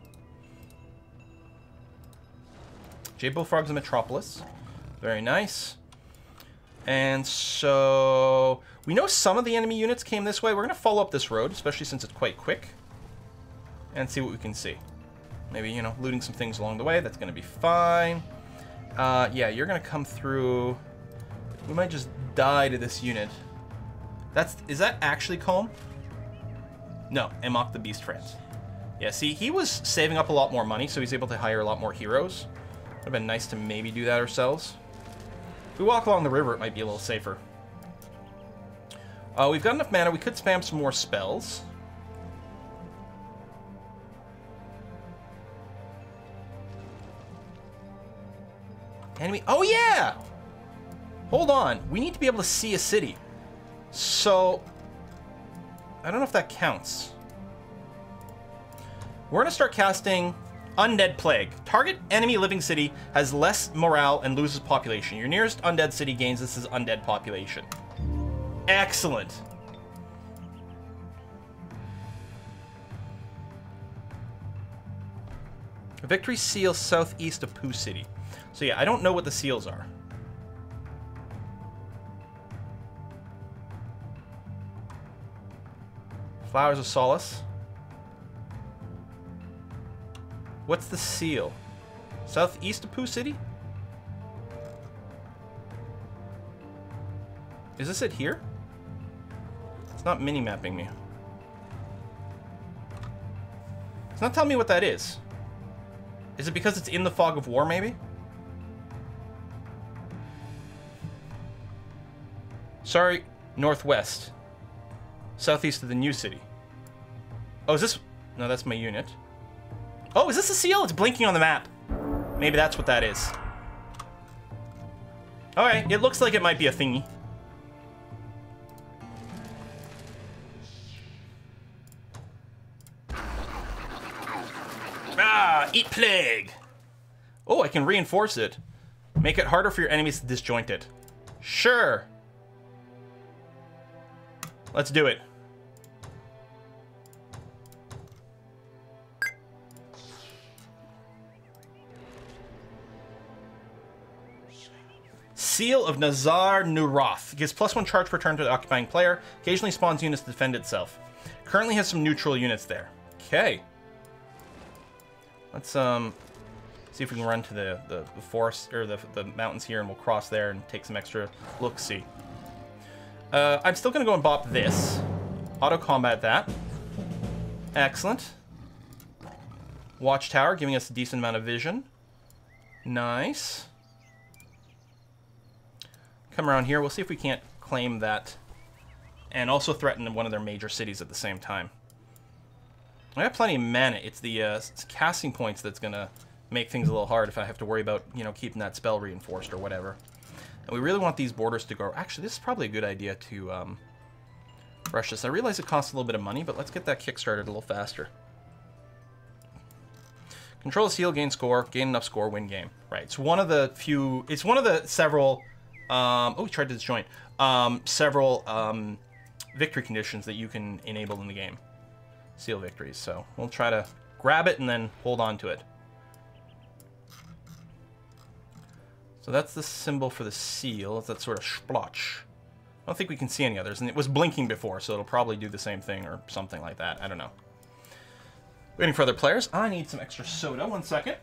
A: J Bullfrog's a metropolis. Very nice. And so we know some of the enemy units came this way. We're going to follow up this road, especially since it's quite quick, and see what we can see. Maybe, you know, looting some things along the way. That's going to be fine. Yeah, you're going to come through. We might just die to this unit. Is that actually Calm? No, Amok the Beast France. Yeah, see, he was saving up a lot more money, so he's able to hire a lot more heroes. Would have been nice to maybe do that ourselves. If we walk along the river, it might be a little safer. We've got enough mana. We could spam some more spells. Enemy. Oh, yeah! Hold on. We need to be able to see a city. So, I don't know if that counts. We're going to start casting Undead Plague. Target enemy living city has less morale and loses population. Your nearest undead city gains this as undead population. Excellent. A victory seal southeast of Pooh City. So yeah, I don't know what the seals are. Flowers of Solace. What's the seal? Southeast of Pooh City? Is this it here? It's not mini-mapping me. It's not telling me what that is. Is it because it's in the fog of war, maybe? Sorry, northwest. Southeast of the new city. Oh, is this... No, that's my unit. Oh, is this a seal? It's blinking on the map. Maybe that's what that is. Alright, it looks like it might be a thingy. Ah, eat plague! Oh, I can reinforce it. Make it harder for your enemies to disjoint it. Sure. Let's do it. Seal of Nazar Nuroth. Gives +1 charge per turn to the occupying player. Occasionally spawns units to defend itself. Currently has some neutral units there. Okay. Let's see if we can run to the forest or the mountains here, and we'll cross there and take some extra look-see. I'm still gonna go and bop this. Auto combat that. Excellent. Watchtower giving us a decent amount of vision. Nice. Come around here. We'll see if we can't claim that and also threaten one of their major cities at the same time. I got plenty of mana. It's the casting points that's going to make things a little hard if I have to worry about, you know, keeping that spell reinforced or whatever. And we really want these borders to grow. Actually, this is probably a good idea to rush this. I realize it costs a little bit of money, but let's get that kick-started a little faster. Control the seal, gain score, gain enough score, win game. Right, it's one of the few... It's one of the several... oh, we tried to disjoint. Several victory conditions that you can enable in the game. Seal victories. So we'll try to grab it and then hold on to it. So that's the symbol for the seal. It's that sort of splotch. I don't think we can see any others. And it was blinking before, so it'll probably do the same thing or something like that. I don't know. Waiting for other players. I need some extra soda. 1 second.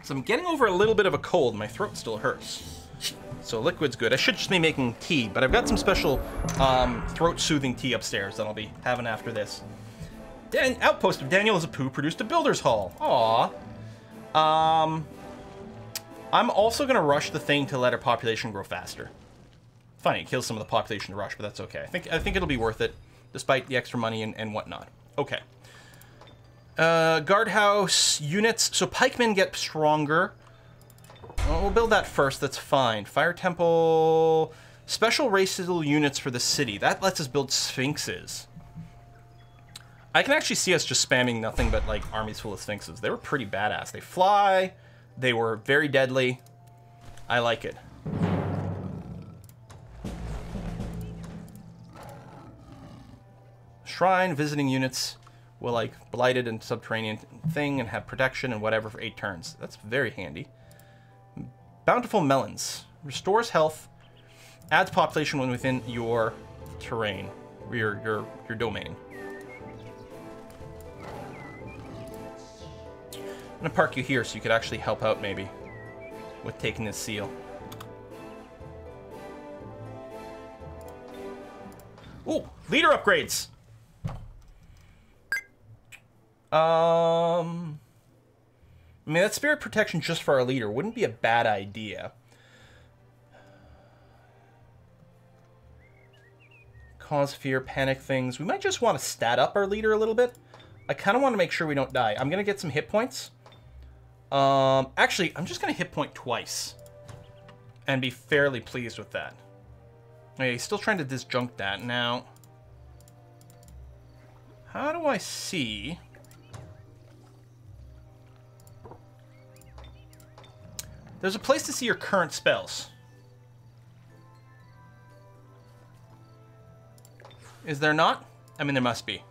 A: So I'm getting over a little bit of a cold. My throat still hurts. So liquid's good. I should just be making tea, but I've got some special throat-soothing tea upstairs that I'll be having after this. Outpost of Daniel is a poo produced a builder's hall. Aww. I'm also going to rush the thing to let our population grow faster. Funny, it kills some of the population to rush, but that's okay. I think it'll be worth it, despite the extra money and whatnot. Okay. Guardhouse units. So pikemen get stronger. Well, we'll build that first. That's fine. Fire temple. Special racial units for the city. That lets us build sphinxes. I can actually see us just spamming nothing but like armies full of sphinxes. They were pretty badass. They fly. They were very deadly. I like it. Shrine visiting units will like blighted and subterranean thing and have protection and whatever for 8 turns. That's very handy. Bountiful melons restores health, adds population when within your terrain, or your domain. I'm gonna park you here so you could actually help out maybe with taking this seal. Ooh, leader upgrades. I mean, that spirit protection just for our leader wouldn't be a bad idea. Cause fear, panic things. We might just want to stat up our leader a little bit. I kind of want to make sure we don't die. I'm going to get some hit points. Actually, I'm just going to hit point twice. And be fairly pleased with that. Okay, he's still trying to disjunct that. Now, how do I see... There's a place to see your current spells. Is there not? I mean, there must be.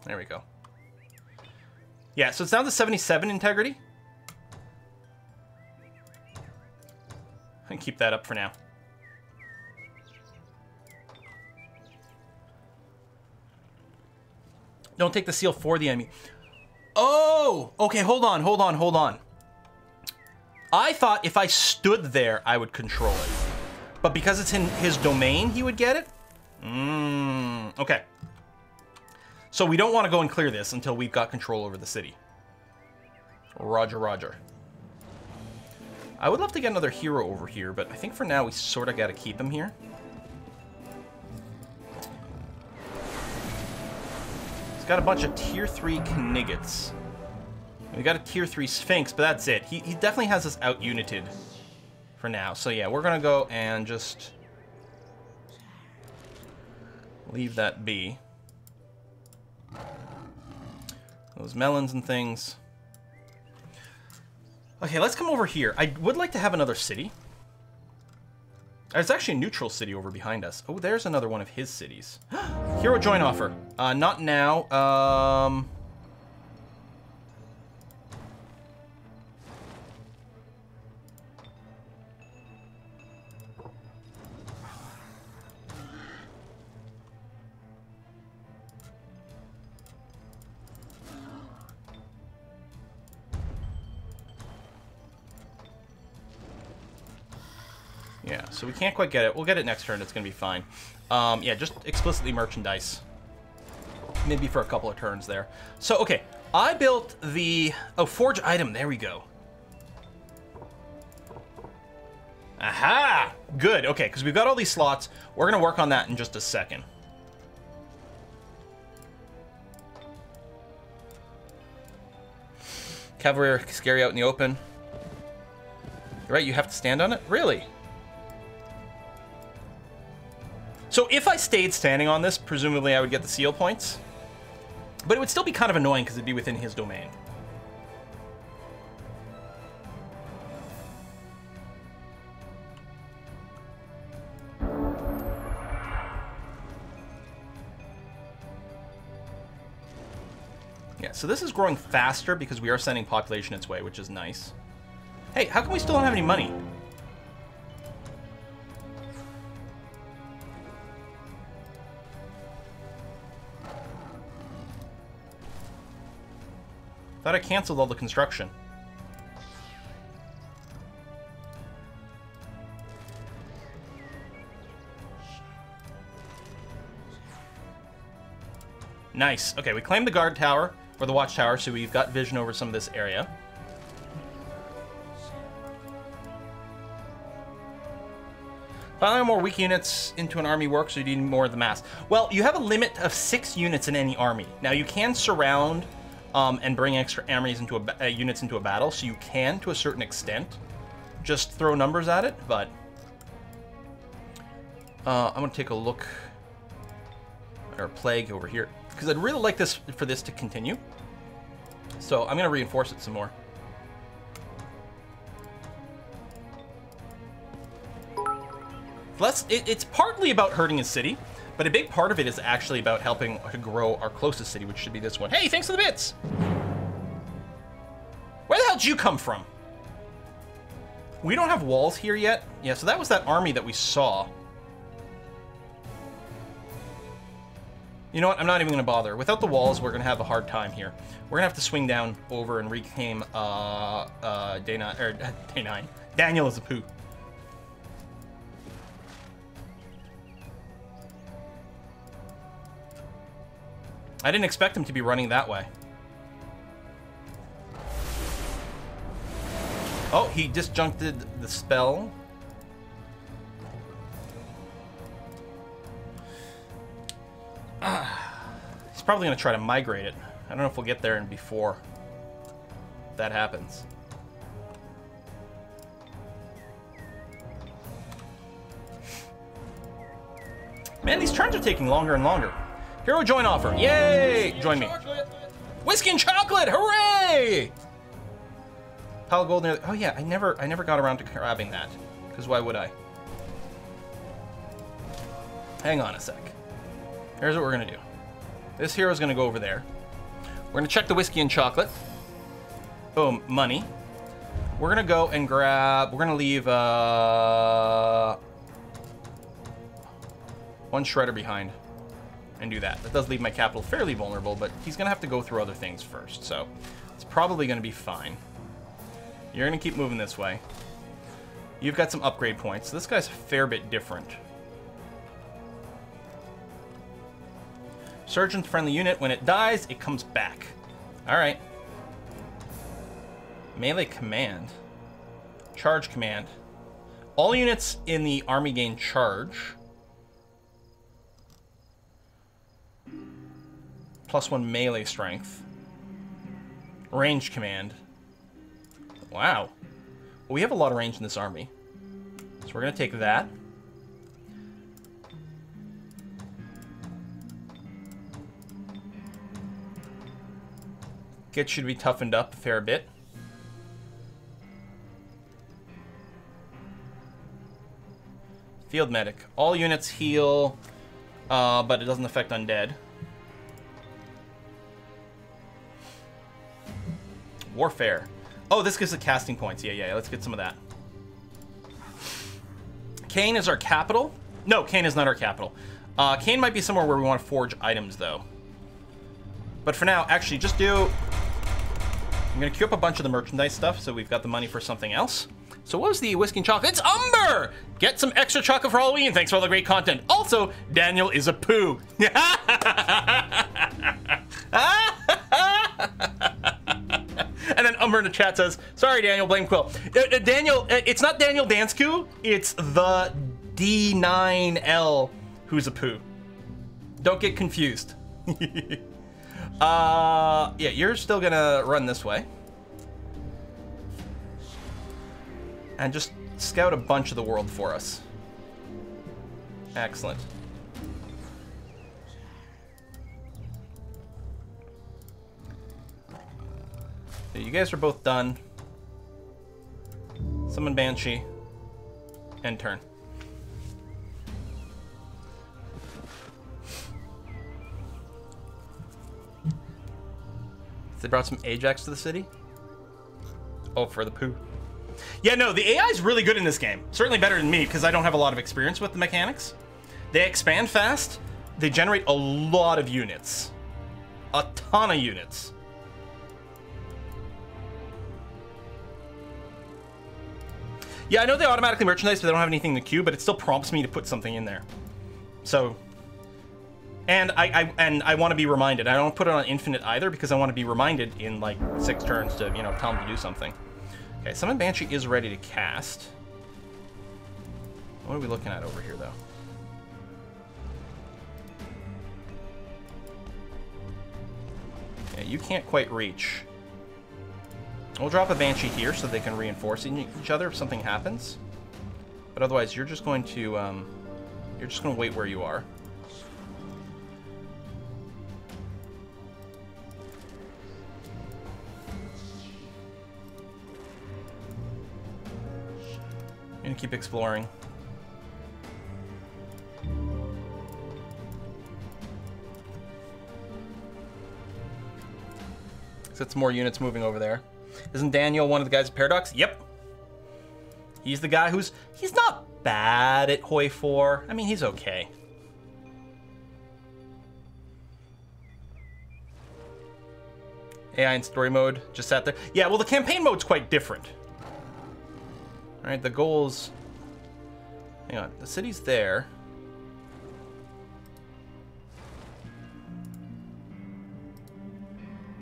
A: There we go. Yeah, so it's down to 77 integrity. I can keep that up for now. Don't take the seal for the enemy. Oh, okay, hold on. I thought if I stood there, I would control it. But because it's in his domain, he would get it? Okay. So we don't want to go and clear this until we've got control over the city. Roger, roger. I would love to get another hero over here, but I think for now we sort of got to keep him here. Got a bunch of tier 3 Kniggets. We got a tier 3 Sphinx, but that's it. He definitely has us out-united for now. So yeah, we're gonna go and just leave that be. Those melons and things. Okay, let's come over here. I would like to have another city. There's actually a neutral city over behind us. Oh, there's another one of his cities. Hero join offer. Not now. Yeah, so we can't quite get it. We'll get it next turn. It's going to be fine. Yeah, just explicitly merchandise. Maybe for a couple of turns there. So, okay. I built the... Oh, forge item. There we go. Aha! Good. Okay, because we've got all these slots. We're going to work on that in just a second. Cavalry are scary out in the open. You're right, you have to stand on it? Really? So if I stayed standing on this, presumably I would get the seal points. But it would still be kind of annoying because it'd be within his domain. Yeah, so this is growing faster because we are sending population its way, which is nice. Hey, how come we still don't have any money? Thought I canceled all the construction. Nice. Okay, we claimed the guard tower, or the watchtower, so we've got vision over some of this area. Filing more weak units into an army works, so you need more of the mass. Well, you have a limit of 6 units in any army. Now, you can surround and bring extra armies into units into a battle, so you can, to a certain extent, just throw numbers at it, but I'm going to take a look at our plague over here, because I'd really like this for this to continue, so I'm going to reinforce it some more. It's partly about hurting his city, but a big part of it is actually about helping to grow our closest city, which should be this one. Hey, thanks for the bits! Where the hell did you come from? We don't have walls here yet. Yeah, so that was that army that we saw. You know what? I'm not even going to bother. Without the walls, we're going to have a hard time here. We're going to have to swing down over and reclaim Day 9. Daniel is a poo. I didn't expect him to be running that way. Oh, he disjuncted the spell. He's probably going to try to migrate it. I don't know if we'll get there and before that happens. Man, these turns are taking longer and longer. Hero join offer. Yay! Join me. Whiskey and chocolate! Hooray! Pile of gold near... Oh yeah, I never got around to grabbing that. Because why would I? Hang on a sec. Here's what we're going to do. This hero's going to go over there. We're going to check the whiskey and chocolate. Boom. Money. We're going to go and grab... We're going to leave... one shredder behind. And do that. That does leave my capital fairly vulnerable, but he's going to have to go through other things first, so it's probably going to be fine. You're going to keep moving this way. You've got some upgrade points. So this guy's a fair bit different. Surgeon's friendly unit. When it dies, it comes back. Alright. Melee command. Charge command. All units in the army gain charge. +1 melee strength. Range command. Wow. Well, we have a lot of range in this army. So we're going to take that. Get should be toughened up a fair bit. Field medic. All units heal, but it doesn't affect undead. Warfare. Oh, this gives the casting points. Yeah. Let's get some of that. Kane is our capital. No, Kane is not our capital. Kane might be somewhere where we want to forge items, though. But for now, actually, just do... I'm going to queue up a bunch of the merchandise stuff, so we've got the money for something else. So what was the whiskey and chocolate? It's Umber! Get some extra chocolate for Halloween. Thanks for all the great content. Also, Daniel is a poo. And then Umber in the chat says, sorry, Daniel, blame Quill. Daniel, it's not Daniel Dansku, it's the D9L who's a poo. Don't get confused. Yeah, you're still gonna run this way. And just scout a bunch of the world for us. Excellent. So you guys are both done. Summon Banshee. End turn. They brought some Ajax to the city? Oh, for the poo. Yeah, no, the AI is really good in this game. Certainly better than me, because I don't have a lot of experience with the mechanics. They expand fast. They generate a lot of units. A ton of units. Yeah, I know they automatically merchandise, but they don't have anything in the queue, but it still prompts me to put something in there. So... And I want to be reminded. I don't put it on infinite either because I want to be reminded in like 6 turns to, you know, tell them to do something. Okay, Summon Banshee is ready to cast. What are we looking at over here, though? Yeah, you can't quite reach. We'll drop a Banshee here so they can reinforce each other if something happens. But otherwise, you're just going to wait where you are. And keep exploring. That's more units moving over there. Isn't Daniel one of the guys at Paradox? Yep. He's the guy he's not bad at Hoi 4. I mean, he's okay. AI in story mode just sat there. Yeah, well, the campaign mode's quite different. All right, the goals... Hang on, the city's there.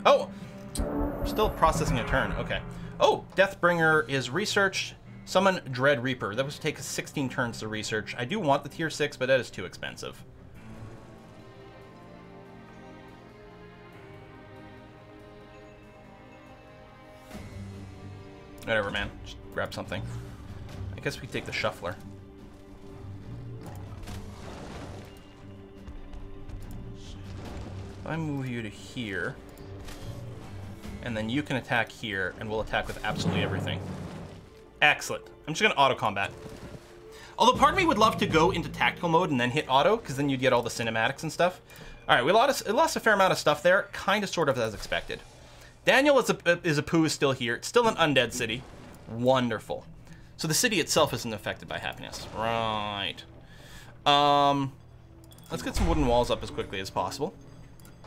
A: Oh! We're still processing a turn, okay. Oh, Deathbringer is researched. Summon Dread Reaper. That would take us 16 turns to research. I do want the tier 6, but that is too expensive. Whatever, man. Just grab something. I guess we take the Shuffler. If I move you to here, and then you can attack here, and we'll attack with absolutely everything. Excellent. I'm just going to auto-combat. Although part of me would love to go into tactical mode and then hit auto, because then you'd get all the cinematics and stuff. All right, we lost a fair amount of stuff there, kind of sort of as expected. Daniel is a poo is still here. It's still an undead city. Wonderful. So the city itself isn't affected by happiness. Right. Let's get some wooden walls up as quickly as possible.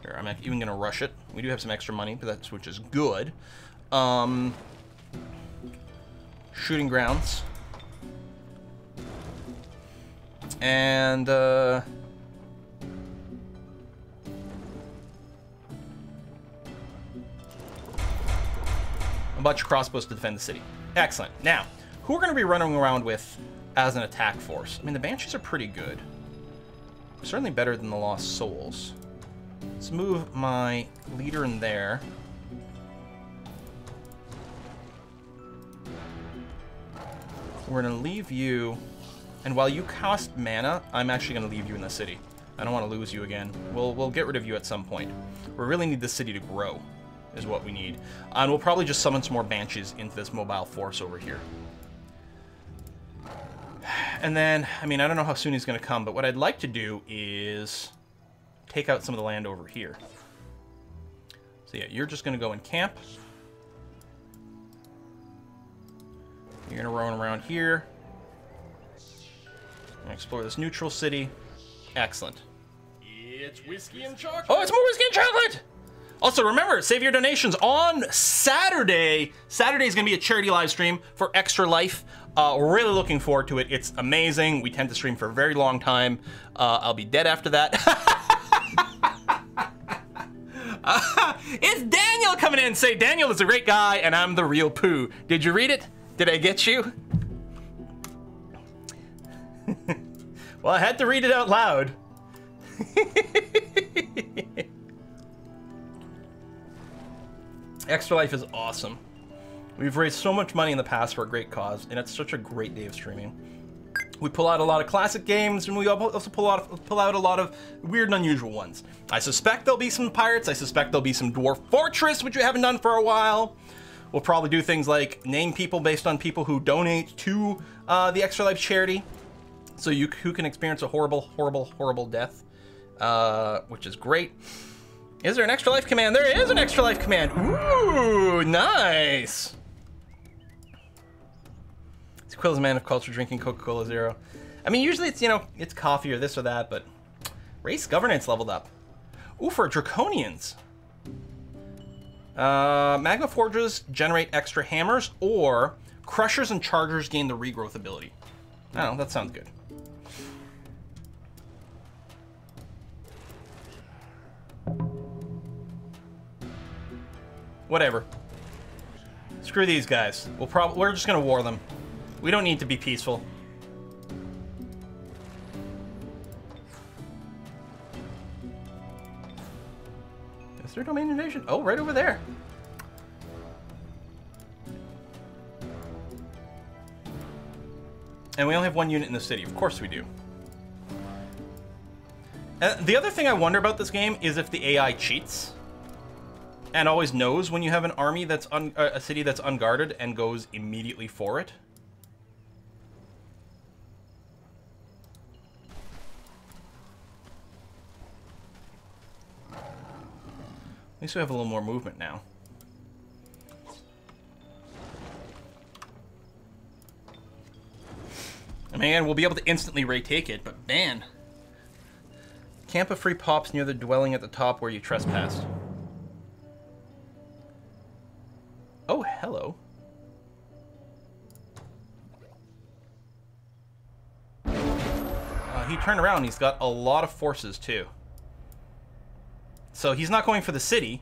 A: Here, I'm even going to rush it. We do have some extra money, which is good. Shooting grounds. And, a bunch of crossbows to defend the city. Excellent. Now, who we're going to be running around with as an attack force? I mean, the Banshees are pretty good. Certainly better than the Lost Souls. Let's move my leader in there. We're going to leave you, and while you cost mana, I'm actually going to leave you in the city. I don't want to lose you again. We'll get rid of you at some point. We really need the city to grow, is what we need. And we'll probably just summon some more Banshees into this mobile force over here. And then, I mean, I don't know how soon he's going to come, but what I'd like to do is take out some of the land over here. So yeah, you're just going to go and camp. You're going to roam around here. And explore this neutral city. Excellent.
B: It's whiskey and chocolate.
A: Oh, it's more whiskey and chocolate! Also, remember, save your donations on Saturday. Saturday is going to be a charity live stream for Extra Life. We're really looking forward to it. It's amazing. We tend to stream for a very long time. I'll be dead after that. It's Daniel coming in and say, Daniel is a great guy and I'm the real poo. Did you read it? Did I get you? Well, I had to read it out loud. Extra Life is awesome. We've raised so much money in the past for a great cause, and it's such a great day of streaming. We pull out a lot of classic games, and we also pull out a lot of weird and unusual ones. I suspect there'll be some pirates. I suspect there'll be some Dwarf Fortress, which we haven't done for a while. We'll probably do things like name people based on people who donate to the Extra Life charity, so who can experience a horrible, horrible, horrible death, which is great. Is there an Extra Life command? There is an Extra Life command. Ooh, nice. It's Quill's man of culture drinking Coca-Cola Zero. I mean, usually it's, you know, it's coffee or this or that, but race governance leveled up. Ooh, for Draconians. Magma Forges generate extra hammers, or Crushers and Chargers gain the regrowth ability. I don't know, that sounds good. Whatever. Screw these guys. We're just gonna war them. We don't need to be peaceful. Is there domain invasion? Oh, right over there. And we only have one unit in the city. Of course we do. The other thing I wonder about this game is if the AI cheats and always knows when you have an army that's a city that's unguarded and goes immediately for it. At least we have a little more movement now. I mean, we'll be able to instantly retake it, but man. Camp of free pops near the dwelling at the top where you trespassed. Oh, hello. He turned around. He's got a lot of forces, too. So he's not going for the city.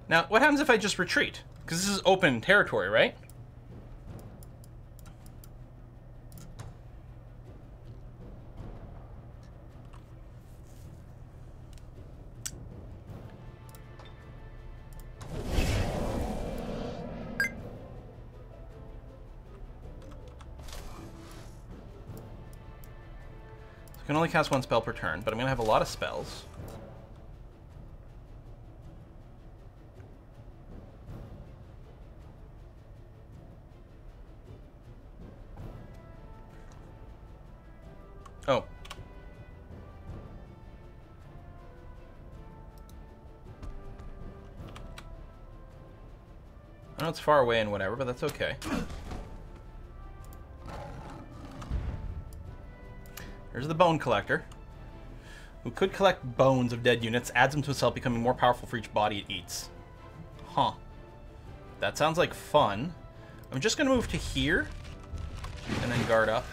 A: Now, what happens if I just retreat? Because this is open territory, right? I can only cast one spell per turn, but I'm going to have a lot of spells. Oh. I know it's far away and whatever, but that's okay. Here's the Bone Collector, who could collect bones of dead units, adds them to itself, becoming more powerful for each body it eats. Huh. That sounds like fun. I'm just going to move to here, and then guard up.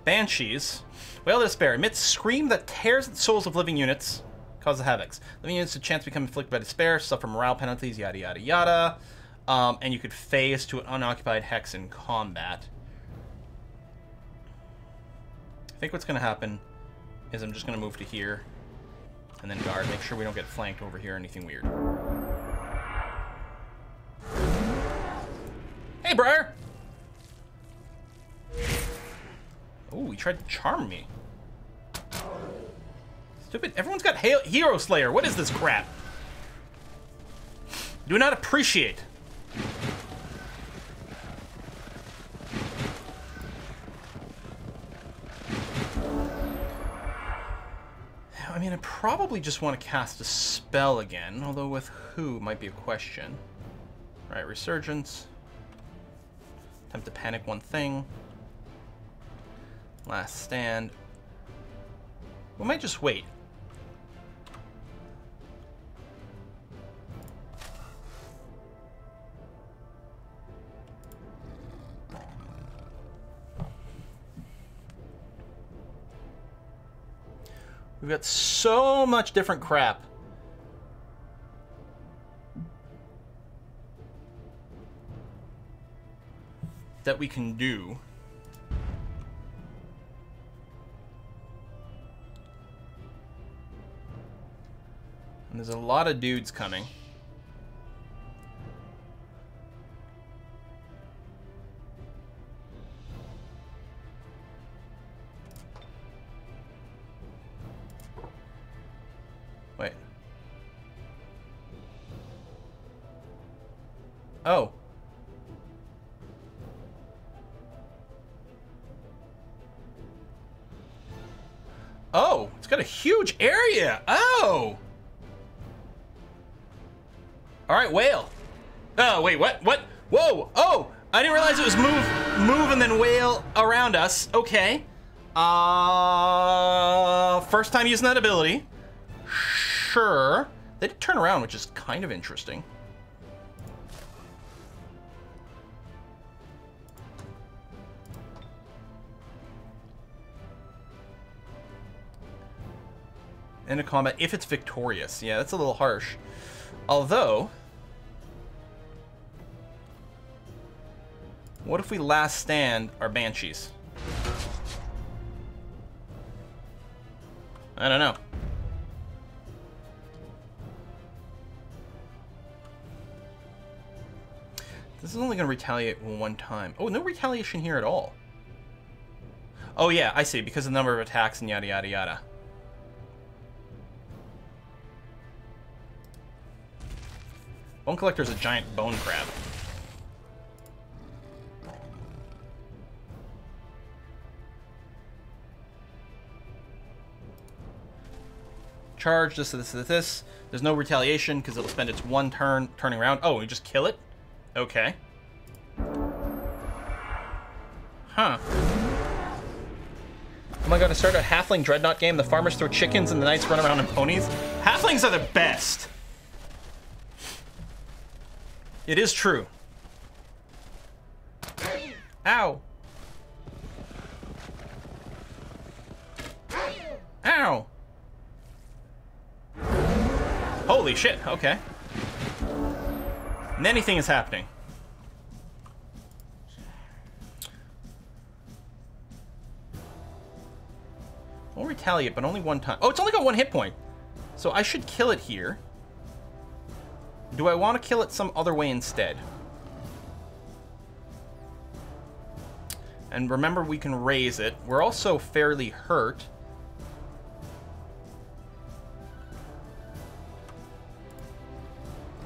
A: Banshees. Wail of Despair. Emits scream that tears the souls of living units, causes havocs. Living units have a chance to become inflicted by despair, suffer morale penalties, yada yada yada. And you could phase to an unoccupied hex in combat. I think what's going to happen is I'm just going to move to here and then guard, make sure we don't get flanked over here or anything weird. Hey, Briar! Oh, he tried to charm me. Stupid. Everyone's got Hero Slayer. What is this crap? Do not appreciate. I mean, I probably just want to cast a spell again, although with who might be a question. Alright, Resurgence. Attempt to panic one thing. Last Stand. We might just wait. We've got so much different crap. That we can do. And there's a lot of dudes coming. Wait. Oh. Oh, it's got a huge area. Oh. All right, whale. Oh, wait, what? What? Whoa. Oh, I didn't realize it was move and then whale around us. Okay. First time using that ability. Sure. They did turn around, which is kind of interesting. End of combat if it's victorious. Yeah, that's a little harsh. Although, what if we last stand our banshees? I don't know. This is only going to retaliate one time. Oh, no retaliation here at all. Oh yeah, I see, because of the number of attacks and yada yada yada. Bone Collector's a giant bone crab. Charge, this. There's no retaliation because it'll spend its one turn turning around. Oh, you just kill it? Okay. Huh. Am I gonna start a Halfling Dreadnought game? The farmers throw chickens and the knights run around in ponies? Halflings are the best! It is true. Ow. Ow. Holy shit, okay. And anything is happening. I'll retaliate, but only one time. Oh, it's only got one hit point. So I should kill it here. Do I want to kill it some other way instead? And remember, we can raise it. We're also fairly hurt.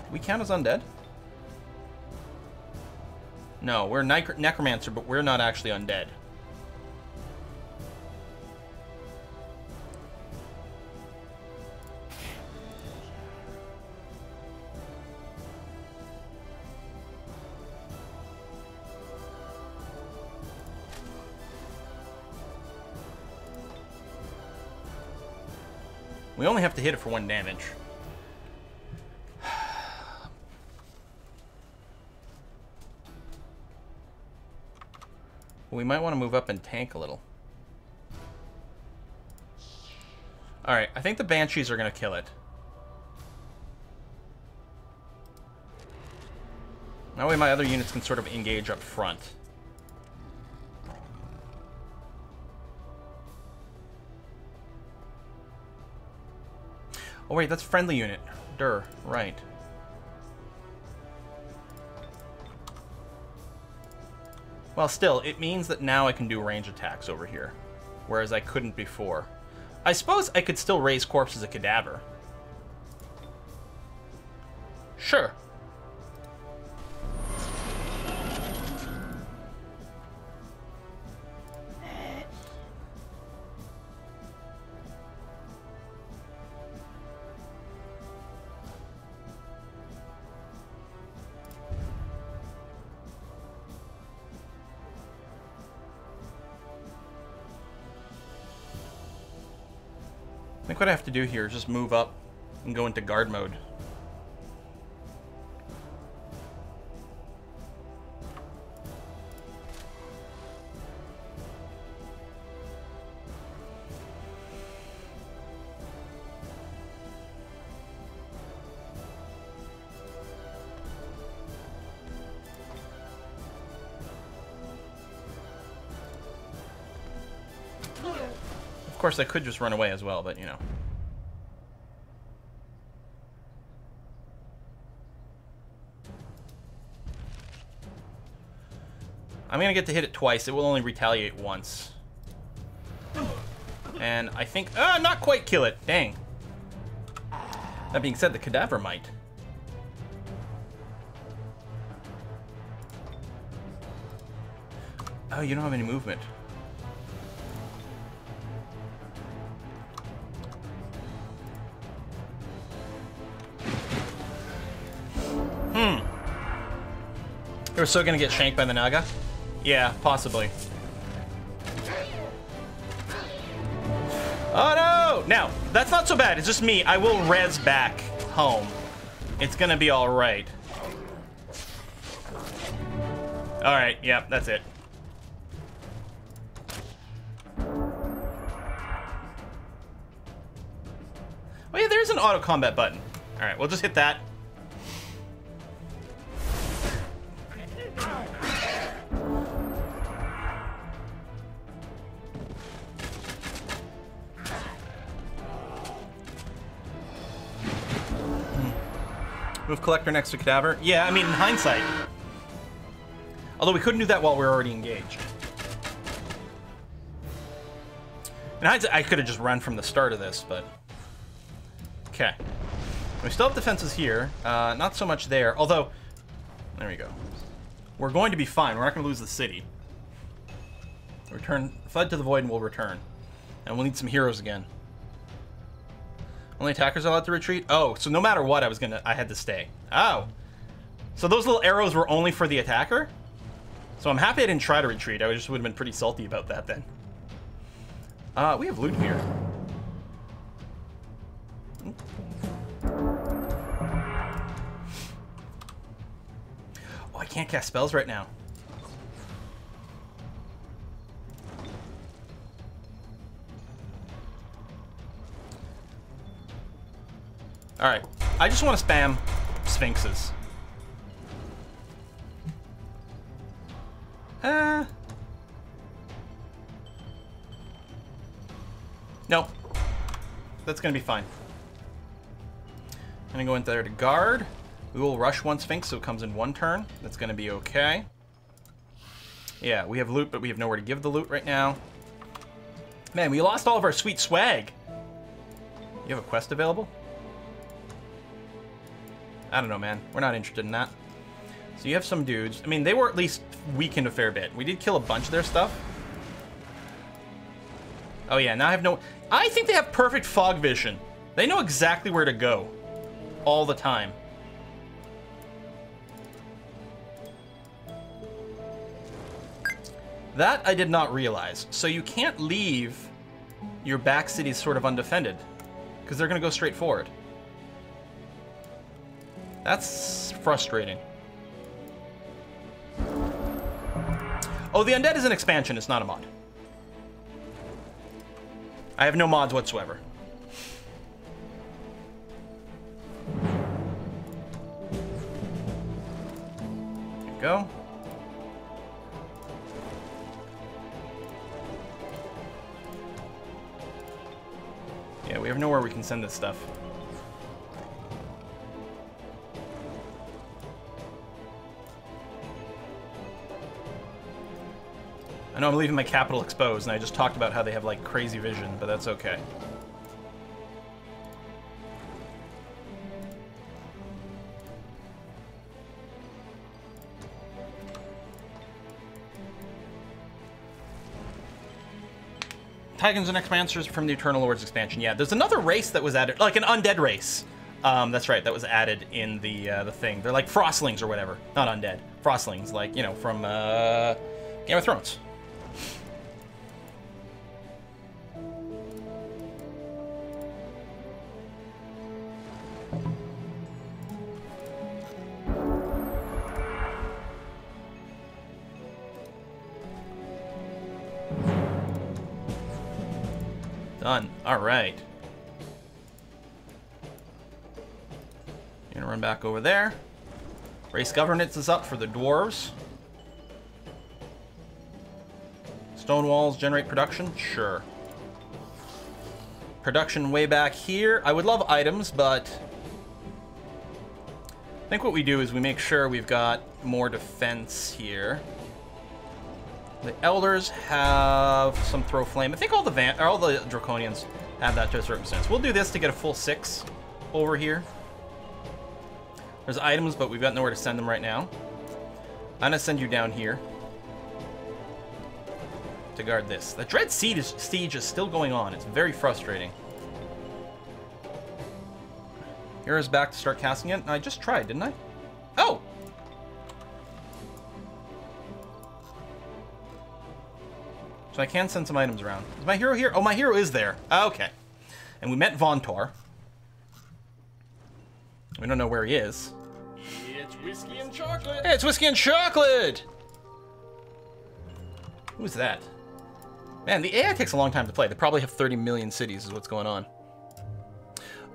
A: Do we count as undead? No, we're necromancer, but we're not actually undead. We only have to hit it for 1 damage. We might want to move up and tank a little. Alright, I think the Banshees are going to kill it. That way my other units can sort of engage up front. Oh wait, that's friendly unit. Durr, right. Well, still, it means that now I can do range attacks over here, whereas I couldn't before. I suppose I could still raise corpses of cadaver. Sure. think what I have to do here is just move up and go into guard mode. Of course, I could just run away as well, but you know. I'm gonna get to hit it twice. It will only retaliate once. And I think, not quite kill it. Dang. That being said, the cadaver might. Oh, you don't have any movement. We're still gonna get shanked by the Naga? Yeah, possibly. Oh no! Now, that's not so bad. It's just me. I will res back home. It's gonna be alright. Alright, yeah, that's it. Oh yeah, there's an auto combat button. Alright, we'll just hit that. Move collector next to cadaver. Yeah, I mean, in hindsight. Although we couldn't do that while we were already engaged. In hindsight, I could have just run from the start of this, but... Okay. We still have defenses here. Not so much there. Although, there we go. We're going to be fine. We're not going to lose the city. Return, fled to the void and we'll return. And we'll need some heroes again. Only attackers are allowed to retreat? Oh, so no matter what, I had to stay. Oh. So those little arrows were only for the attacker? So I'm happy I didn't try to retreat. I just would have been pretty salty about that then. We have loot here. Oh, I can't cast spells right now. Alright, I just want to spam Sphinxes. Nope. That's going to be fine. I'm going to go in there to guard. We will rush one Sphinx, so it comes in one turn. That's going to be okay. Yeah, we have loot, but we have nowhere to give the loot right now. Man, we lost all of our sweet swag. You have a quest available? I don't know, man. We're not interested in that. So you have some dudes. I mean, they were at least weakened a fair bit. We did kill a bunch of their stuff. Oh yeah, now I have no... I think they have perfect fog vision. They know exactly where to go. All the time. That I did not realize. So you can't leave your back cities sort of undefended. Because they're going to go straight forward. That's frustrating. Oh, the Undead is an expansion. It's not a mod. I have no mods whatsoever. There you go. Yeah, we have nowhere we can send this stuff. I know I'm leaving my capital exposed, and I just talked about how they have, like, crazy vision, but that's okay. Tigans and Expansers from the Eternal Lords expansion. Yeah, there's another race that was added, like an undead race. That's right, that was added in the thing. They're like Frostlings or whatever. Not undead. Frostlings, like, you know, from Game of Thrones. Done. All right. You're gonna run back over there. Race governance is up for the dwarves. Stone walls generate production? Sure. Production way back here. I would love items, but I think what we do is we make sure we've got more defense here. The elders have some throw flame. I think all the draconians have that to a certain extent. We'll do this to get a full 6 over here. There's items, but we've got nowhere to send them right now. I'm gonna send you down here to guard this. The Dread Siege is still going on. It's very frustrating. Hero's back to start casting it. I just tried, didn't I? Oh! So I can send some items around. Is my hero here? Oh, my hero is there. Okay. And we met Vontor. We don't know where he is.
B: It's whiskey and chocolate.
A: Hey, it's whiskey and chocolate! Who's that? Man, the AI takes a long time to play. They probably have 30 million cities is what's going on.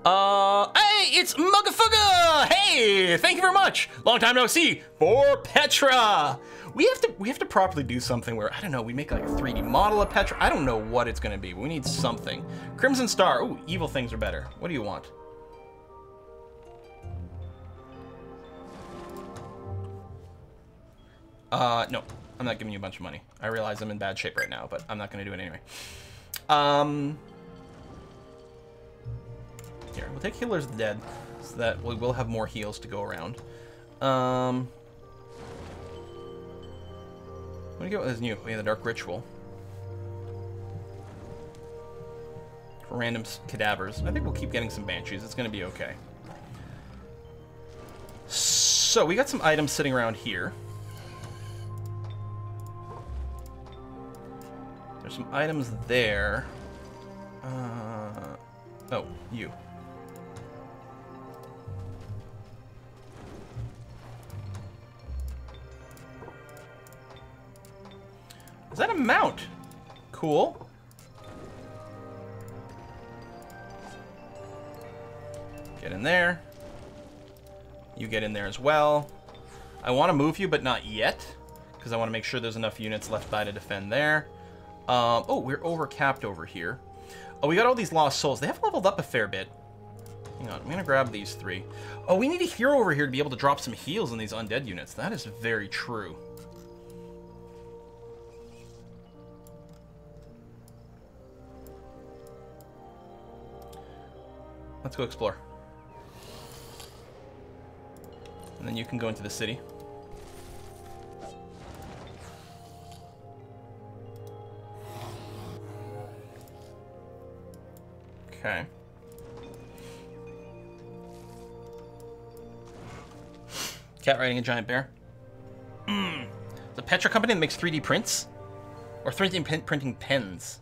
A: Hey, it's Muggafuga! Hey, thank you very much. Long time no see. For Petra. We have to properly do something where, I don't know, we make like a 3D model of Petra. I don't know what it's gonna be. We need something. Crimson Star. Ooh, evil things are better. What do you want? No. I'm not giving you a bunch of money. I realize I'm in bad shape right now, but I'm not gonna do it anyway. Here, we'll take Healers of the Dead, so that we will have more heals to go around. What do you get with this new? We have the Dark Ritual. For random cadavers. I think we'll keep getting some Banshees. It's gonna be okay. So, we got some items sitting around here. There's some items there. Oh, you. Is that a mount? Cool. Get in there. You get in there as well. I want to move you, but not yet, because I want to make sure there's enough units left by to defend there. Oh, we're overcapped over here. Oh, we got all these lost souls. They have leveled up a fair bit. Hang on, I'm gonna grab these 3. Oh, we need a hero over here to be able to drop some heals on these undead units. That is very true. Let's go explore. And then you can go into the city. Okay. Cat riding a giant bear. The Petra company that makes 3D prints? Or 3D printing pens.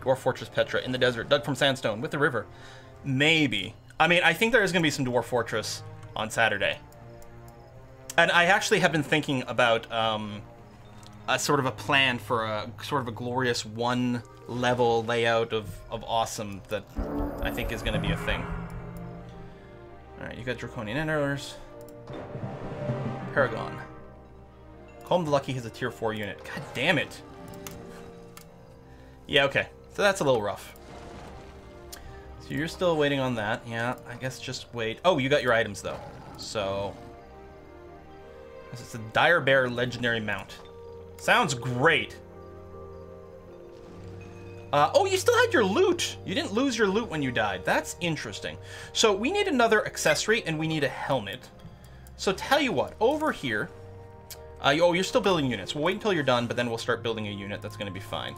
A: Dwarf Fortress Petra in the desert, dug from sandstone with the river. Maybe. I mean, I think there is going to be some Dwarf Fortress on Saturday. And I actually have been thinking about a sort of a plan for a sort of a glorious one-level layout of awesome that I think is going to be a thing. Alright, you got Draconian Enters. Paragon. Calm the Lucky has a tier 4 unit. God damn it. Yeah, okay. So that's a little rough. So you're still waiting on that. Yeah, I guess just wait. Oh, you got your items, though. So... it's a Dire Bear Legendary Mount. Sounds great. Oh, you still had your loot. You didn't lose your loot when you died. That's interesting. So we need another accessory, and we need a helmet. So tell you what, over here... oh, you're still building units. We'll wait until you're done, but then we'll start building a unit. That's going to be fine.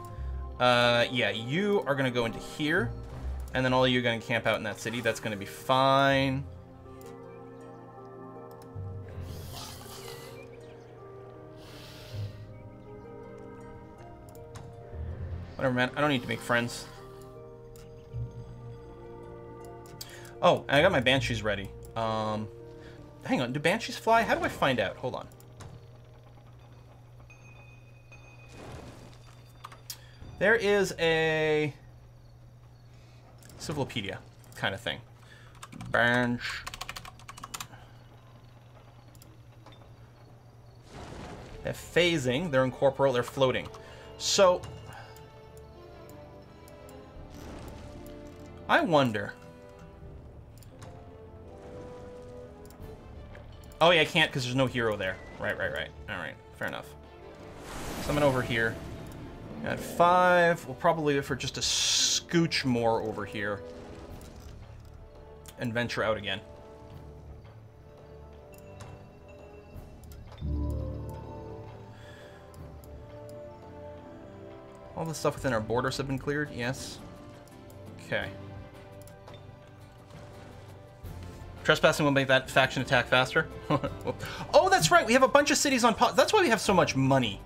A: Yeah, you are going to go into here, and then all of you are going to camp out in that city. That's going to be fine. Whatever, man. I don't need to make friends. Oh, and I got my banshees ready. Hang on, do banshees fly? How do I find out? Hold on. There is a Civilopedia kind of thing. Bansh. They have phasing, they're incorporeal, they're floating. So, I wonder. Oh yeah, I can't because there's no hero there. Right. Alright, fair enough. Summon over here. At 5, we'll probably leave it for just a scooch more over here. And venture out again. All the stuff within our borders have been cleared, yes. Okay. Trespassing will make that faction attack faster. Oh, that's right, we have a bunch of cities on pause. That's why we have so much money.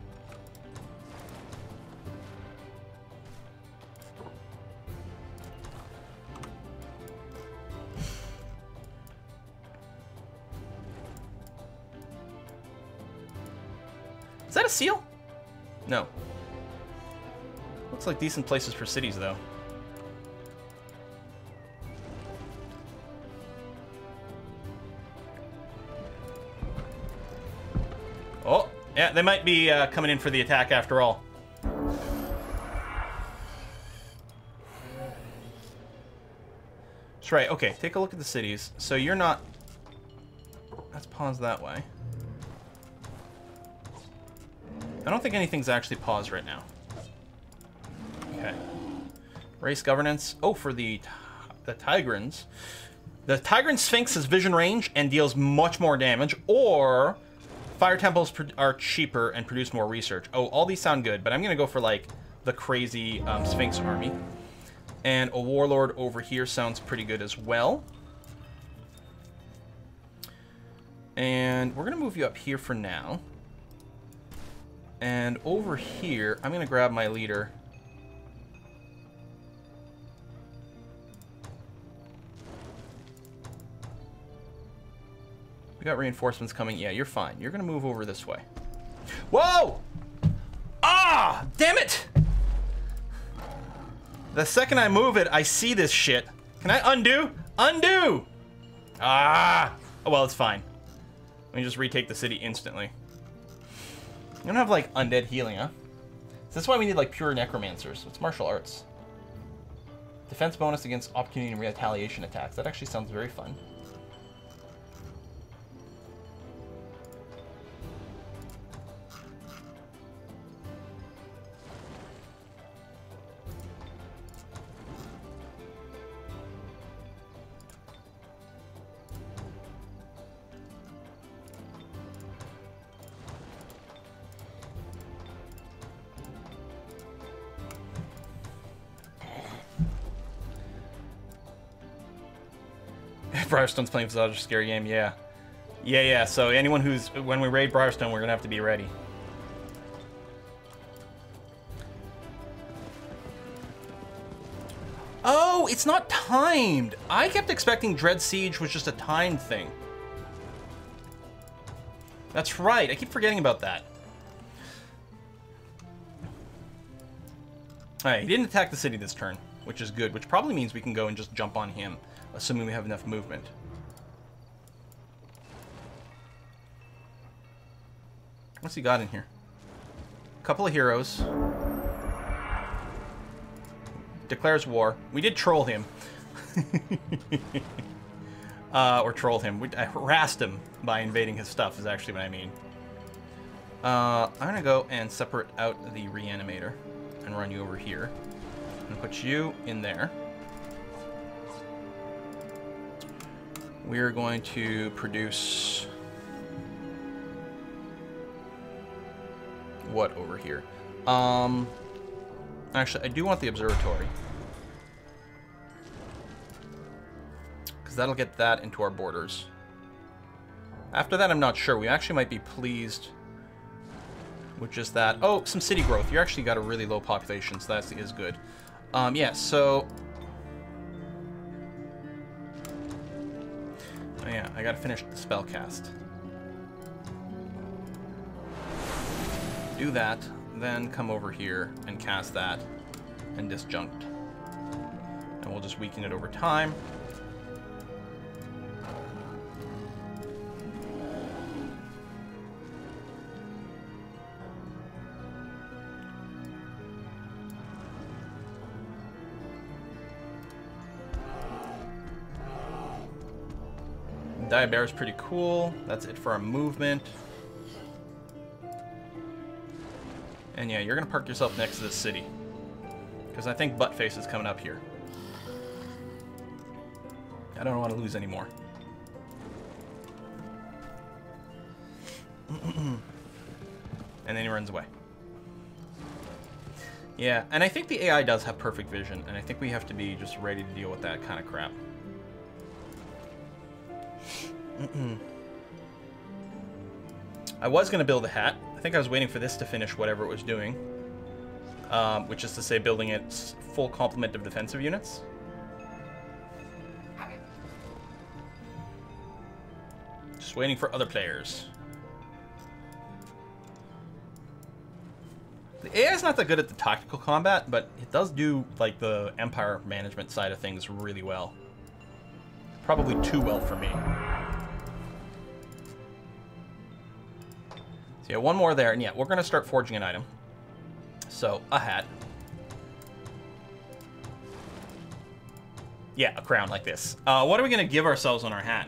A: Is that a seal? No. Looks like decent places for cities, though. Oh, yeah, they might be coming in for the attack after all. That's right. Okay, take a look at the cities. So you're not... Let's pause that way. I don't think anything's actually paused right now. Okay. Race governance. Oh, for the Tigrans. The Tigran Sphinx has vision range and deals much more damage, or fire temples are cheaper and produce more research. Oh, all these sound good, but I'm going to go for, like, the crazy Sphinx army. And a warlord over here sounds pretty good as well. And we're going to move you up here for now. And over here, I'm going to grab my leader. We got reinforcements coming. Yeah, you're fine. You're going to move over this way. Whoa! Ah! Damn it! The second I move it, I see this shit. Can I undo? Undo! Ah! Oh, well, it's fine. Let me just retake the city instantly. You don't have, like, undead healing, huh? So that's why we need, like, pure necromancers. It's martial arts. Defense bonus against opportunity and retaliation attacks. That actually sounds very fun. Briarstone's playing such a scary game, yeah. Yeah, so anyone who's... When we raid Briarstone, we're gonna have to be ready. Oh, it's not timed! I kept expecting Dread Siege was just a timed thing. That's right, I keep forgetting about that. Alright, he didn't attack the city this turn, which is good, which probably means we can go and just jump on him, assuming we have enough movement. What's he got in here? Couple of heroes. Declares war. We did troll him. Or trolled him. I harassed him by invading his stuff is actually what I mean. I'm gonna go and separate out the reanimator and run you over here. And put you in there. We're going to produce... What over here? Actually, I do want the observatory. Because that'll get that into our borders. After that, I'm not sure. We actually might be pleased with just that. Oh, some city growth. You actually got a really low population, so that is good. Yeah, so... Oh yeah, I gotta finish the spell cast. Do that, then come over here and cast that and disjunct. And we'll just weaken it over time. Diabear is pretty cool. That's it for our movement. And yeah, you're gonna park yourself next to this city. Because I think Buttface is coming up here. I don't want to lose any more. And then he runs away. Yeah, and I think the AI does have perfect vision, and I think we have to be just ready to deal with that kind of crap. I was going to build a hat. I think I was waiting for this to finish whatever it was doing. Which is to say building its full complement of defensive units. Just waiting for other players. The AI is not that good at the tactical combat, but it does do like the empire management side of things really well. Probably too well for me. So yeah, one more there, and yeah, we're going to start forging an item. So, a hat. Yeah, a crown like this. What are we going to give ourselves on our hat?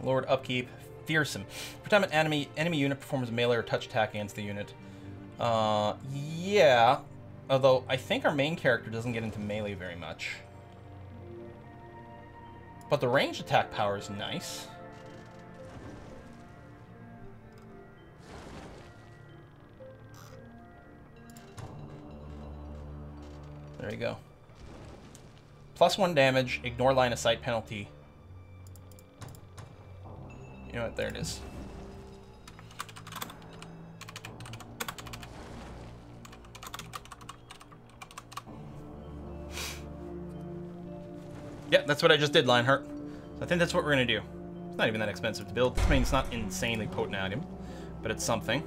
A: Lord Upkeep. Fearsome. Every time an enemy unit performs a melee or touch attack against the unit. Yeah. Although, I think our main character doesn't get into melee very much. But the ranged attack power is nice. There you go. +1 damage, ignore line of sight penalty. You know what? There it is. Yeah, that's what I just did, Lionheart. So I think that's what we're going to do. It's not even that expensive to build. I mean, it's not an insanely potent item, but it's something.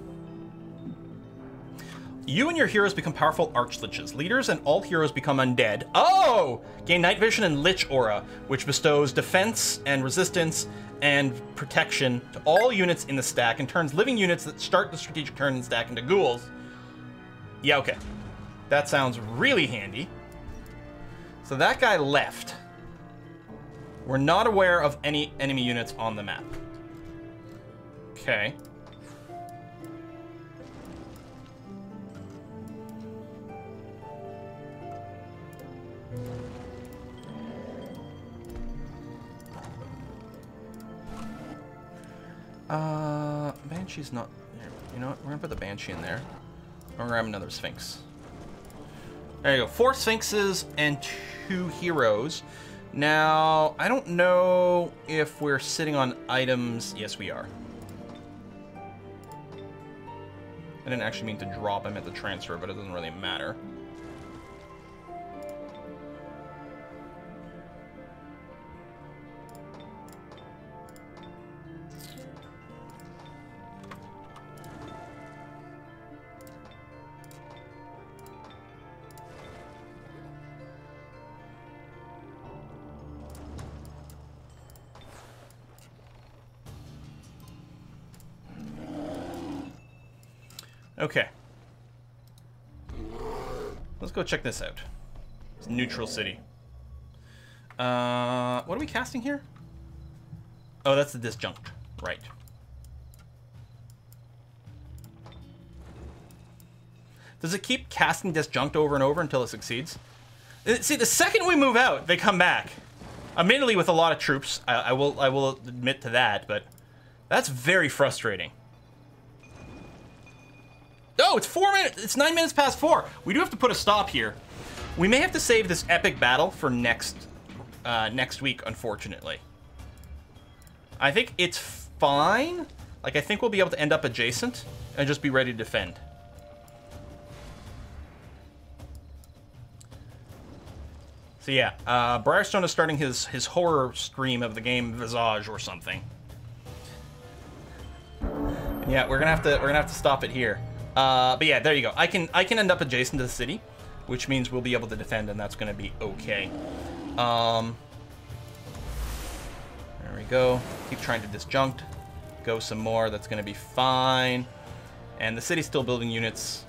A: You and your heroes become powerful archliches. Leaders and all heroes become undead. Oh! Gain night vision and lich aura, which bestows defense and resistance and protection to all units in the stack and turns living units that start the strategic turn in the stack into ghouls. Yeah, okay. That sounds really handy. So that guy left. We're not aware of any enemy units on the map. Okay. Banshee's not there. You know what? We're gonna put the Banshee in there. We're gonna grab another Sphinx. There you go. 4 Sphinxes and 2 heroes. Now, I don't know if we're sitting on items. Yes, we are. I didn't actually mean to drop him at the transfer, but it doesn't really matter. Okay. Let's go check this out. It's Neutral City. What are we casting here? Oh, that's the disjunct. Right. Does it keep casting disjunct over and over until it succeeds? See, the second we move out, they come back. Admittedly, with a lot of troops, I will admit to that, but that's very frustrating. Oh, it's 4 minutes. It's 9 minutes past 4. We do have to put a stop here. We may have to save this epic battle for next week, unfortunately. I think it's fine. Like, I think we'll be able to end up adjacent and just be ready to defend. So yeah, Briarstone is starting his horror stream of the game Visage or something. Yeah, we're gonna have to stop it here. But yeah, there you go. I can end up adjacent to the city, which means we'll be able to defend, and that's gonna be okay. There we go. Keep trying to disjunct. Go some more. That's gonna be fine. And the city's still building units.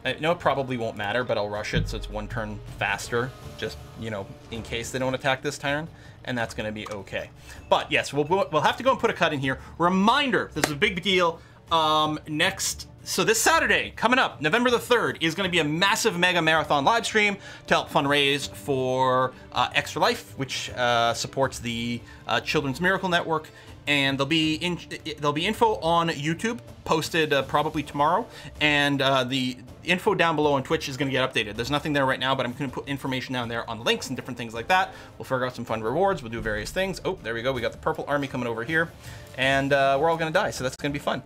A: I know it probably won't matter, but I'll rush it so it's 1 turn faster, just, you know, in case they don't attack this turn, and that's going to be okay. But yes, we'll have to go and put a cut in here. Reminder, this is a big deal. So this Saturday, coming up, November the 3rd, is going to be a massive mega marathon live stream to help fundraise for Extra Life, which supports the Children's Miracle Network. And there'll be info on YouTube posted probably tomorrow, and the info down below on Twitch is going to get updated. There's nothing there right now, but I'm going to put information down there on links and different things like that. We'll figure out some fun rewards. We'll do various things. Oh, there we go. We got the purple army coming over here, and we're all going to die, so that's going to be fun.